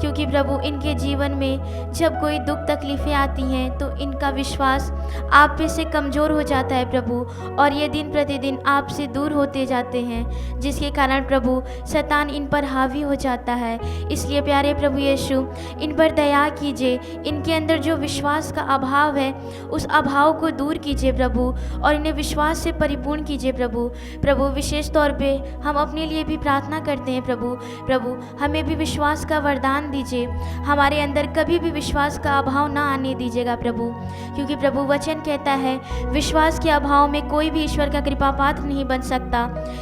K: क्योंकि प्रभु इनके जीवन में जब कोई दुख तकलीफ़ें आती हैं तो इनका विश्वास आप पे से कमज़ोर हो जाता है प्रभु, और ये दिन प्रतिदिन आपसे दूर होते जाते हैं, जिसके कारण प्रभु शैतान इन पर हावी हो जाता है। इसलिए प्यारे प्रभु यीशु, इन पर दया कीजिए। इनके अंदर जो विश्वास का अभाव है उस अभाव को दूर कीजिए प्रभु, और इन्हें विश्वास से परिपूर्ण कीजिए प्रभु। प्रभु, विशेष तौर पे हम अपने लिए भी प्रार्थना करते हैं प्रभु हमें भी विश्वास का वरदान दीजिए। हमारे अंदर कभी भी विश्वास का अभाव ना आने दीजिएगा प्रभु, क्योंकि प्रभु वचन कहता है विश्वास के अभाव में कोई भी ईश्वर का कृपा पात्र नहीं बन सकता।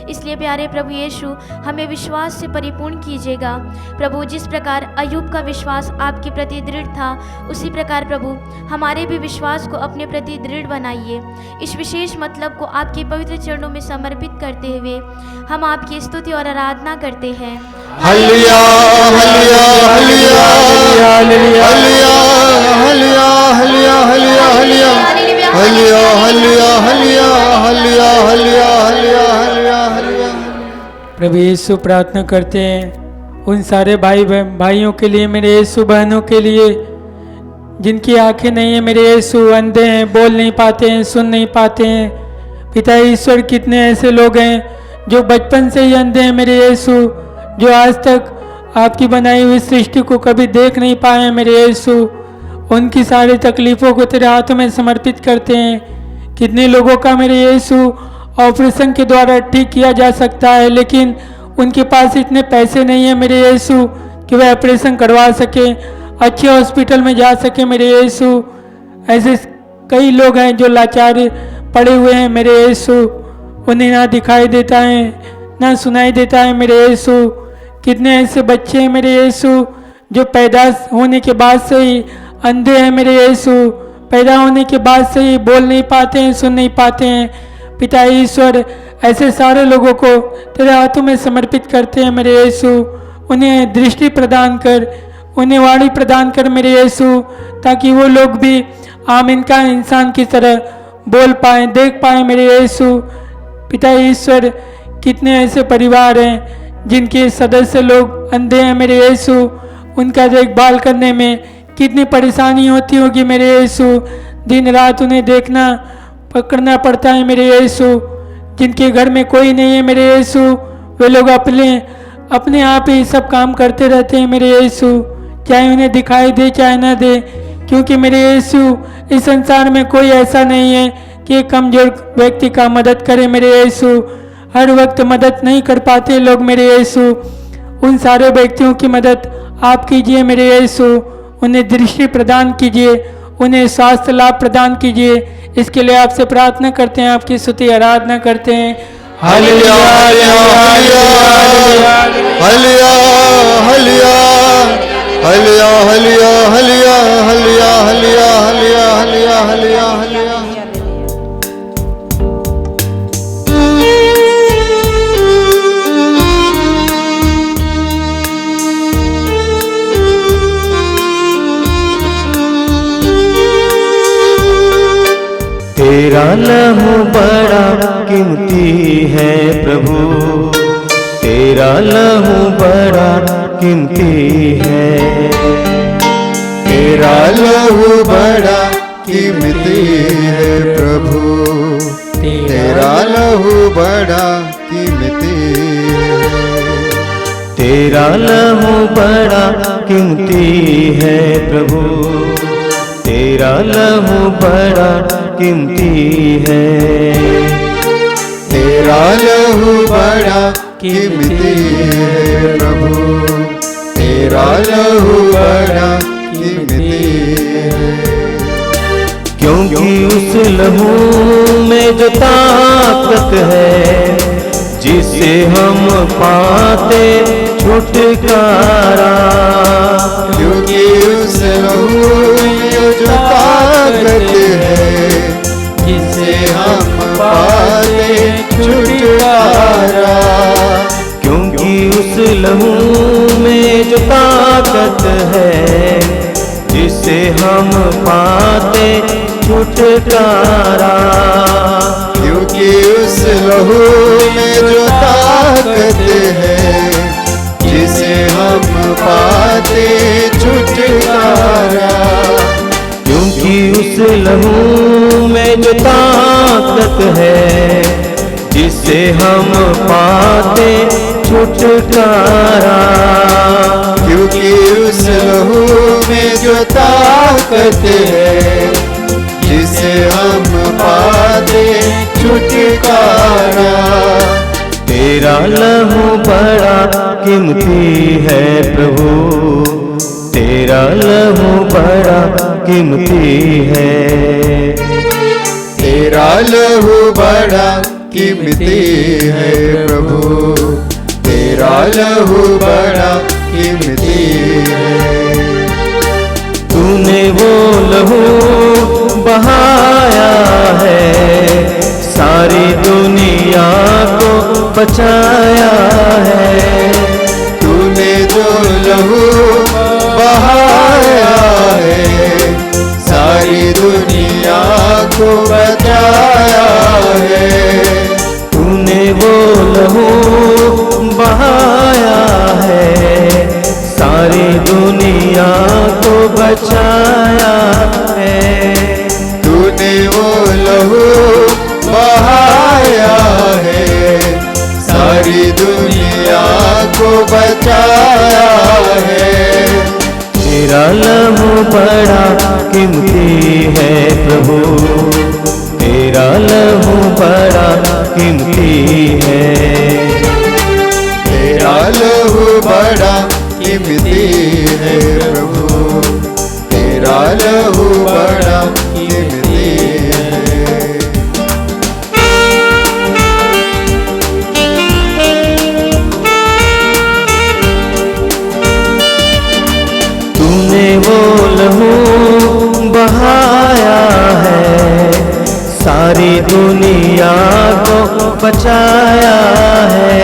K: इसलिए प्यारे प्रभु यीशु, हमें विश्वास से परिपूर्ण कीजिएगा प्रभु। जिस प्रकार अय्यूब का विश्वास आपके प्रति दृढ़ था, उसी प्रकार प्रभु हमारे भी विश्वास को अपने प्रति दृढ़ बनाइए। इस विशेष मतलब को आपके पवित्र चरणों में समर्पित करते हुए हम आपकी स्तुति और आराधना करते हैं।
F: हालेलुया हालेलुया हालेलुया हालेलुया हालेलुया हालेलुया हालेलुया हालेलुया हालेलुया हालेलुया हालेलुया हालेलुया हालेलुया।
C: प्रभु यीशु, प्रार्थना करते हैं उन सारे भाइयों के लिए, मेरे यीशु बहनों के लिए जिनकी आंखें नहीं है, मेरे यीशु अंधे हैं, बोल नहीं पाते हैं, सुन नहीं पाते हैं। पिता ईश्वर, कितने ऐसे लोग हैं जो बचपन से ही अंधे हैं मेरे यीशु, जो आज तक आपकी बनाई हुई सृष्टि को कभी देख नहीं पाए हैं मेरे यीशु। उनकी सारी तकलीफ़ों को तेरे हाथों में समर्पित करते हैं। कितने लोगों का मेरे यीशु ऑपरेशन के द्वारा ठीक किया जा सकता है, लेकिन उनके पास इतने पैसे नहीं है मेरे यीशु कि वह ऑपरेशन करवा सके, अच्छे हॉस्पिटल में जा सके मेरे यीशु। ऐसे कई लोग हैं जो लाचार पड़े हुए हैं मेरे यीशु, उन्हें ना दिखाई देता है ना सुनाई देता है मेरे यीशु। कितने ऐसे बच्चे हैं मेरे यीशु जो पैदा होने के बाद से ही अंधे हैं मेरे यीशु, पैदा होने के बाद से ही बोल नहीं पाते हैं, सुन नहीं पाते हैं। पिता ईश्वर, ऐसे सारे लोगों को तेरे हाथों में समर्पित करते हैं मेरे यीशु। उन्हें दृष्टि प्रदान कर, उन्हें वाणी प्रदान कर मेरे यीशु, ताकि वो लोग भी आम इनका इंसान की तरह बोल पाएँ, देख पाएँ मेरे यीशु। पिता ईश्वर, कितने ऐसे परिवार हैं जिनके सदस्य लोग अंधे हैं मेरे यीशु, उनका देखभाल करने में कितनी परेशानी होती होगी मेरे यीशु। दिन रात उन्हें देखना पकड़ना पड़ता है मेरे यीशु। जिनके घर में कोई नहीं है मेरे यीशु, वे लोग अपने आप ही सब काम करते रहते हैं मेरे यीशु, चाहे उन्हें दिखाई दे चाहे ना दे, क्योंकि मेरे यीशु इस संसार में कोई ऐसा नहीं है कि एक कमजोर व्यक्ति का मदद करे मेरे यीशु। हर वक्त मदद नहीं कर पाते लोग मेरे यीशु, उन सारे व्यक्तियों की मदद आप कीजिए मेरे यीशु। उन्हें दृष्टि प्रदान कीजिए, उन्हें स्वास्थ्य लाभ प्रदान कीजिए। इसके लिए आपसे प्रार्थना करते हैं, आपकी स्तुति आराधना करते हैं।
F: हालेलुया हालेलुया हालेलुया हालेलुया हालेलुया हालेलुया हालेलुया हालेलुया हालेलुया हालेलुया हालेलुया हालेलुया।
A: तेरा लहू बड़ा कीमती है प्रभु, तेरा लहू बड़ा कीमती है।
F: तेरा लहू बड़ा कीमती है प्रभु, तेरा लहू बड़ा कीमती है।
A: तेरा लहू बड़ा कीमती है प्रभु, तेरा लहू बड़ा कीमती है।
F: तेरा लहू बड़ा कीमती है प्रभु, तेरा लहू बड़ा कीमती है।
A: क्योंकि उस लहू में जो ताकत है, जिसे हम पाते छुटकारा।
F: क्योंकि उस लहू में जो ताकत है, जिसे हम पाते छुटकारा।
A: क्योंकि उस लहू में जो ताकत है, जिसे हम पाते छुटकारा।
F: क्योंकि उस लहू में जो ताकत है, जिसे हम पाते छुटकारा।
A: क्योंकि उस लहू में जो ताकत है, जिसे हम पाते छुटकारा।
F: क्योंकि उस लहू में जो ताकत है, जिसे हम पाते छुटकारा।
A: तेरा लहू बड़ा कीमती है प्रभु, तेरा लहू बड़ा कीमती है।
F: तेरा लहू बड़ा कीमती है प्रभु, तेरा लहू बड़ा कीमती है।
A: तूने वो लहू बहाया है, सारी दुनिया को बचाया है।
F: तूने जो लहू बहाया है, सारी दुनिया को बचाया है।
A: तूने वो लहू बहाया है, सारी दुनिया को बचाया है।
F: तूने वो लहू बहाया है, सारी दुनिया को बचाया है।
A: तेरा लहू बड़ा कीमती है प्रभु, तेरा लहू बड़ा कीमती है।
F: तेरा लहू बड़ा कीमती है प्रभु, तेरा लहू बड़ा कीमती है।
A: तूने वो लहू बहाया है, सारी दुनिया को बचाया है।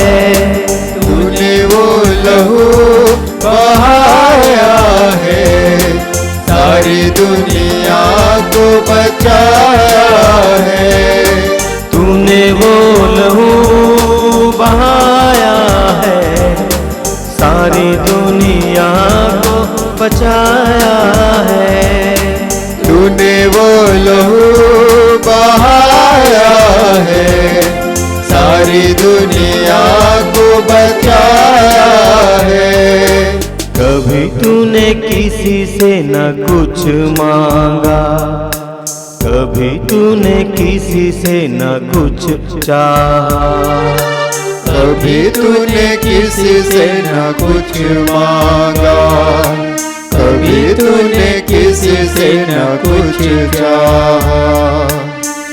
F: तूने वो लहू बहाया है, सारी दुनिया को बचाया है।
A: तूने वो लहू
F: सारी दुनिया को बचाया है।
A: कभी तूने किसी से न कुछ मांगा, कभी तूने किसी से न कुछ चाहा,
F: कभी तूने किसी से न कुछ मांगा, कभी तूने किसी से न कुछ चाहा,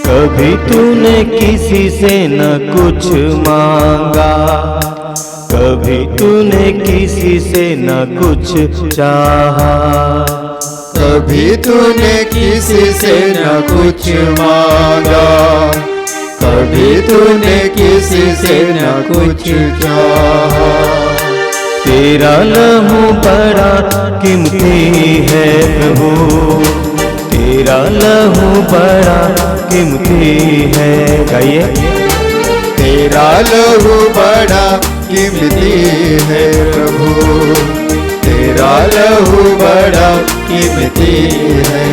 A: कभी तूने किसी से न कुछ मांगा, कभी तूने किसी से न कुछ चाहा,
F: कभी तूने किसी से न कुछ मांगा, कभी तूने किसी से न कुछ चाहा।
A: तेरा लहू बड़ा कीमती है प्रभु, तेरा लहू बड़ा कीमती है। गाइए।
F: तेरा लहू बड़ा कीमती है प्रभु, तेरा लहू बड़ा कीमती है।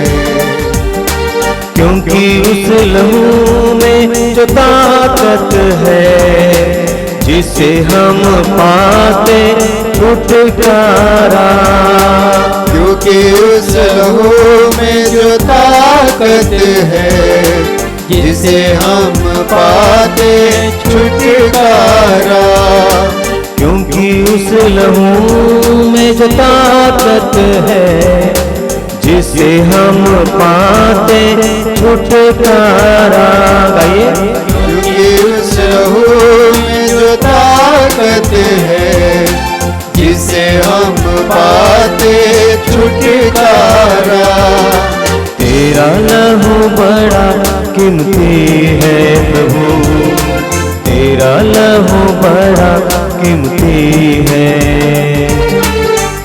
A: क्योंकि उस लहू में जो ताकत है, जिसे हम पाते छुटकारा,
F: क्योंकि उस लहू में जो ताकत है, जिसे हम पाते छुटकारा,
A: क्योंकि उस लहू में जो ताकत है, जिसे हम पाते छुटकारा। गाइए।
F: क्योंकि उस लहू में जो ताकत है, जिसे हम पाते छुटकारा।
A: तेरा लहू बड़ा कीमती है प्रभु, तेरा लहू बड़ा कीमती है।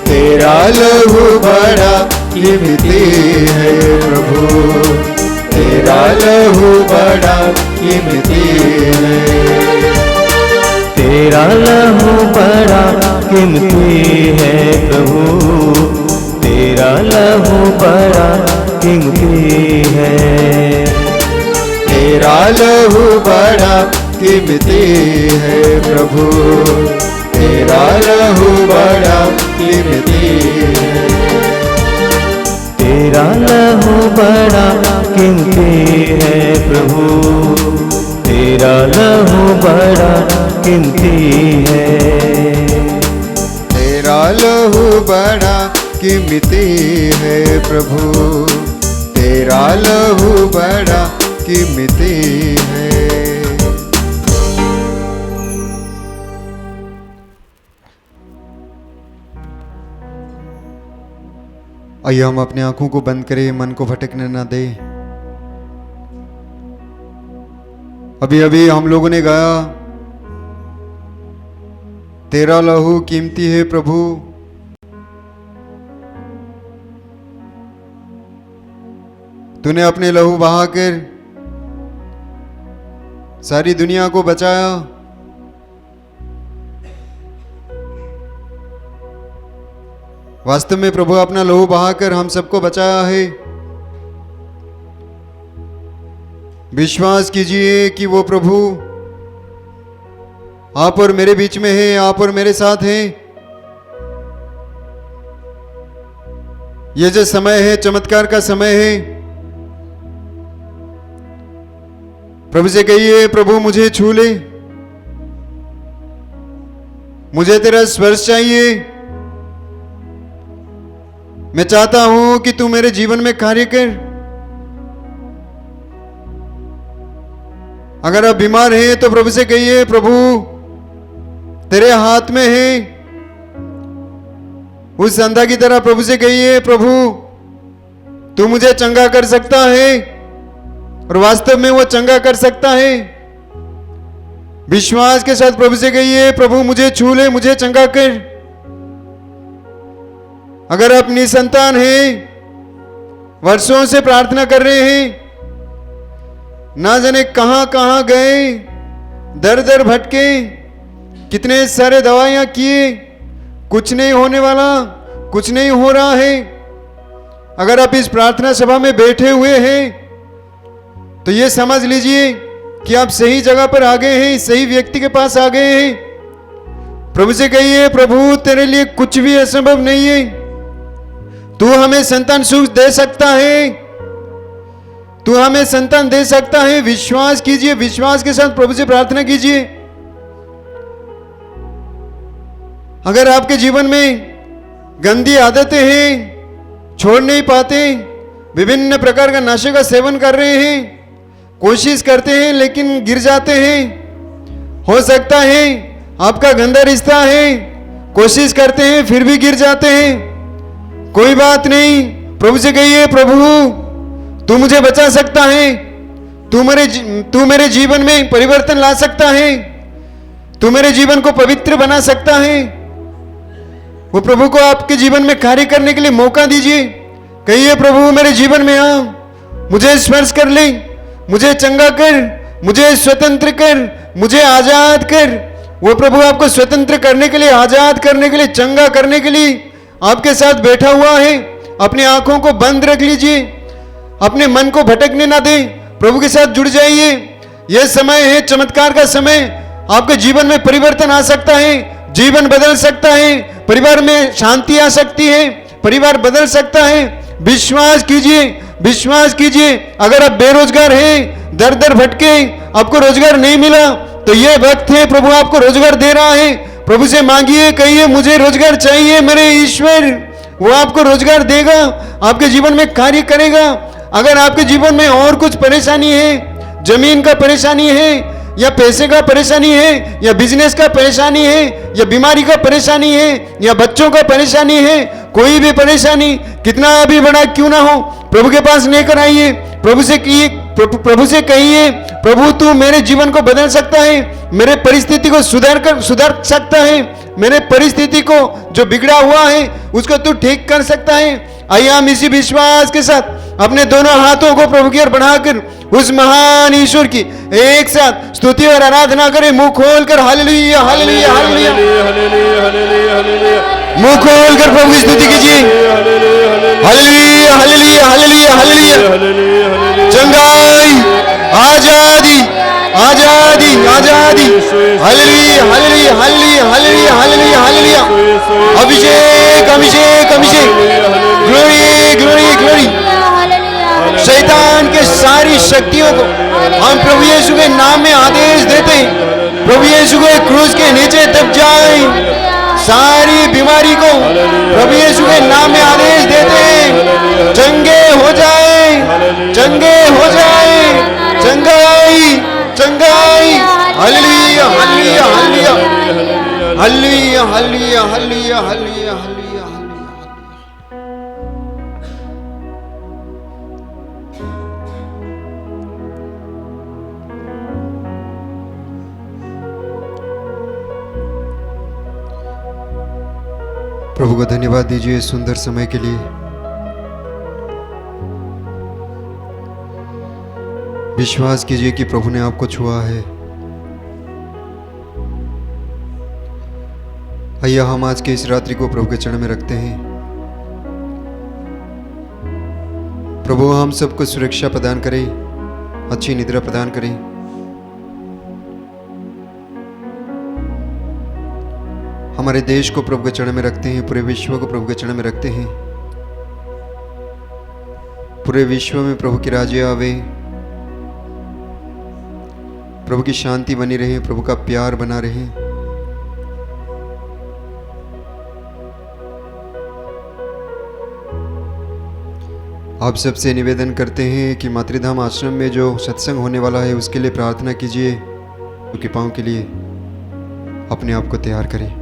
F: तेरा लहू बड़ा कीमती है प्रभु, तेरा लहू बड़ा कीमती है।
A: तेरा लहू बड़ा कीमती है प्रभु, तेरा लहू बड़ा कीमती है।
F: तेरा लहू बड़ा कीमती है प्रभु, तेरा लहू बड़ा कीमती है।
A: तेरा लहू बड़ा कीमती है प्रभु, तेरा लहू बड़ा कीमती है।
F: तेरा लहू बड़ा कीमती है प्रभु, तेरा लहू बड़ा कीमती है। आइए हम अपनी आंखों को बंद करें, मन को भटकने ना दे। अभी अभी हम लोगों ने गाया, तेरा लहू कीमती है प्रभु। तूने अपने लहू बहाकर सारी दुनिया को बचाया। वास्तव में प्रभु अपना लहू बहाकर हम सबको बचाया है। विश्वास कीजिए कि वो प्रभु आप और मेरे बीच में है, आप और मेरे साथ हैं। ये जो समय है चमत्कार का समय है। प्रभु से कहिए, प्रभु मुझे छू ले, मुझे तेरा स्पर्श चाहिए। मैं चाहता हूं कि तू मेरे जीवन में कार्य कर। अगर आप बीमार हैं तो प्रभु से कहिए, प्रभु तेरे हाथ में है। उस अंधा की तरह प्रभु से कहिए, प्रभु तू मुझे चंगा कर सकता है, और वास्तव में वो चंगा कर सकता है। विश्वास के साथ प्रभु से कहिए, प्रभु मुझे छू ले, मुझे चंगा कर। अगर आप निसंतान हैं, वर्षों से प्रार्थना कर रहे हैं, ना जाने कहां कहां गए, दर दर भटके, कितने सारे दवाइयां किए, कुछ नहीं होने वाला, कुछ नहीं हो रहा है। अगर आप इस प्रार्थना सभा में बैठे हुए हैं तो ये समझ लीजिए, कि आप सही जगह पर आ गए हैं, सही व्यक्ति के पास आ गए हैं। प्रभु से कहिए, प्रभु तेरे लिए कुछ भी असंभव नहीं है। तू हमें संतान सुख दे सकता है, तू हमें संतान दे सकता है। विश्वास कीजिए, विश्वास के साथ प्रभु से प्रार्थना कीजिए। अगर आपके जीवन में गंदी आदतें हैं, छोड़ नहीं पाते, विभिन्न प्रकार का नशे का सेवन कर रहे हैं, कोशिश करते हैं लेकिन गिर जाते हैं, हो सकता है आपका गंदा रिश्ता है, कोशिश करते हैं फिर भी गिर जाते हैं, कोई बात नहीं, प्रभु से कहिए, प्रभु तू मुझे बचा सकता है, तू मेरे जीवन में परिवर्तन ला सकता है, तू मेरे जीवन को पवित्र बना सकता है। वो प्रभु को आपके जीवन में कार्य करने के लिए मौका दीजिए। कहिए, प्रभु मेरे जीवन में आ, मुझे स्पर्श कर ले, मुझे चंगा कर, मुझे स्वतंत्र कर, मुझे आजाद कर। वो प्रभु आपको स्वतंत्र करने के लिए, आजाद करने के लिए, चंगा करने के लिए आपके साथ बैठा हुआ है। अपनी आंखों को बंद रख लीजिए, अपने मन को भटकने ना दें, प्रभु के साथ जुड़ जाइए। यह समय है चमत्कार का समय, आपके जीवन में परिवर्तन आ सकता है, जीवन बदल सकता है, परिवार में शांति आ सकती है, परिवार बदल सकता है। विश्वास कीजिए, विश्वास कीजिए। अगर आप बेरोजगार हैं, दर दर भटके, आपको रोजगार नहीं मिला, तो यह वक्त है, प्रभु आपको रोजगार दे रहा है। प्रभु से मांगिए, कहिए मुझे रोजगार चाहिए मेरे ईश्वर, वो आपको रोजगार देगा, आपके जीवन में कार्य करेगा। अगर आपके जीवन में और कुछ परेशानी है, जमीन का परेशानी है, या पैसे का परेशानी है, या बिजनेस का परेशानी है, या बीमारी का परेशानी है, या बच्चों का परेशानी है, कोई भी परेशानी कितना भी बड़ा क्यों ना हो, प्रभु के पास लेकर आइए। प्रभु से कहिए, प्रभु तू मेरे जीवन को बदल सकता है, मेरे परिस्थिति को सुधार सकता है, मेरे परिस्थिति को जो बिगड़ा हुआ है उसको तू ठीक कर सकता है। आइए हम इसी विश्वास के साथ अपने दोनों हाथों को प्रभु की ओर बढ़ाकर उस महान ईश्वर की एक साथ स्तुति और आराधना करें। मुंह खोलकर हालेलुया हालेलुया हालेलुया, मुंह खोलकर प्रभु की स्तुति कीजिए। हालेलुया हालेलुया हालेलुया हालेलुया, चंगाई, आजादी, आजादी, आजादी, हालेलुया हालेलुया हालेलुया हालेलुया हालेलुया हालेलुया, अभिषेक अभिषेक अभिषेक, ग्लोरी ग्लोरी ग्लोरी। शैतान के सारी शक्तियों को हम प्रभु यीशु के नाम में आदेश देते हैं, प्रभु यीशु के क्रूस के नीचे दब जाए। सारी बीमारी को प्रभु यीशु के नाम में आदेश देते हैं, चंगे हो जाए, चंगे हो जाए, चंगाई चंगाई। हालेलुया हालेलुया हालेलुया हालेलुया हालेलुया हालेलुया हालेलुया हालेलुया। प्रभु को धन्यवाद दीजिए सुंदर समय के लिए। विश्वास कीजिए कि प्रभु ने आपको छुआ है। आइए हम आज के इस रात्रि को प्रभु के चरण में रखते हैं। प्रभु हम सबको सुरक्षा प्रदान करें, अच्छी निद्रा प्रदान करें। हमारे देश को प्रभु के चरण में रखते हैं, पूरे विश्व को प्रभु के चरण में रखते हैं। पूरे विश्व में प्रभु की राज्य आवे, प्रभु की शांति बनी रहे, प्रभु का प्यार बना रहे। आप सबसे निवेदन करते हैं कि मातृधाम आश्रम में जो सत्संग होने वाला है उसके लिए प्रार्थना कीजिए, उनके पाँव के लिए अपने आप को तैयार करें।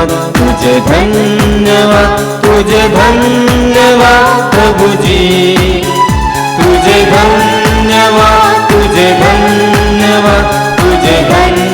A: धन्यवाद तुझे धन्यवाद तुझे धन्यवाद प्रभु जी तुझे धन्यवाद तुझे धन्यवाद तुझे धन्यवाद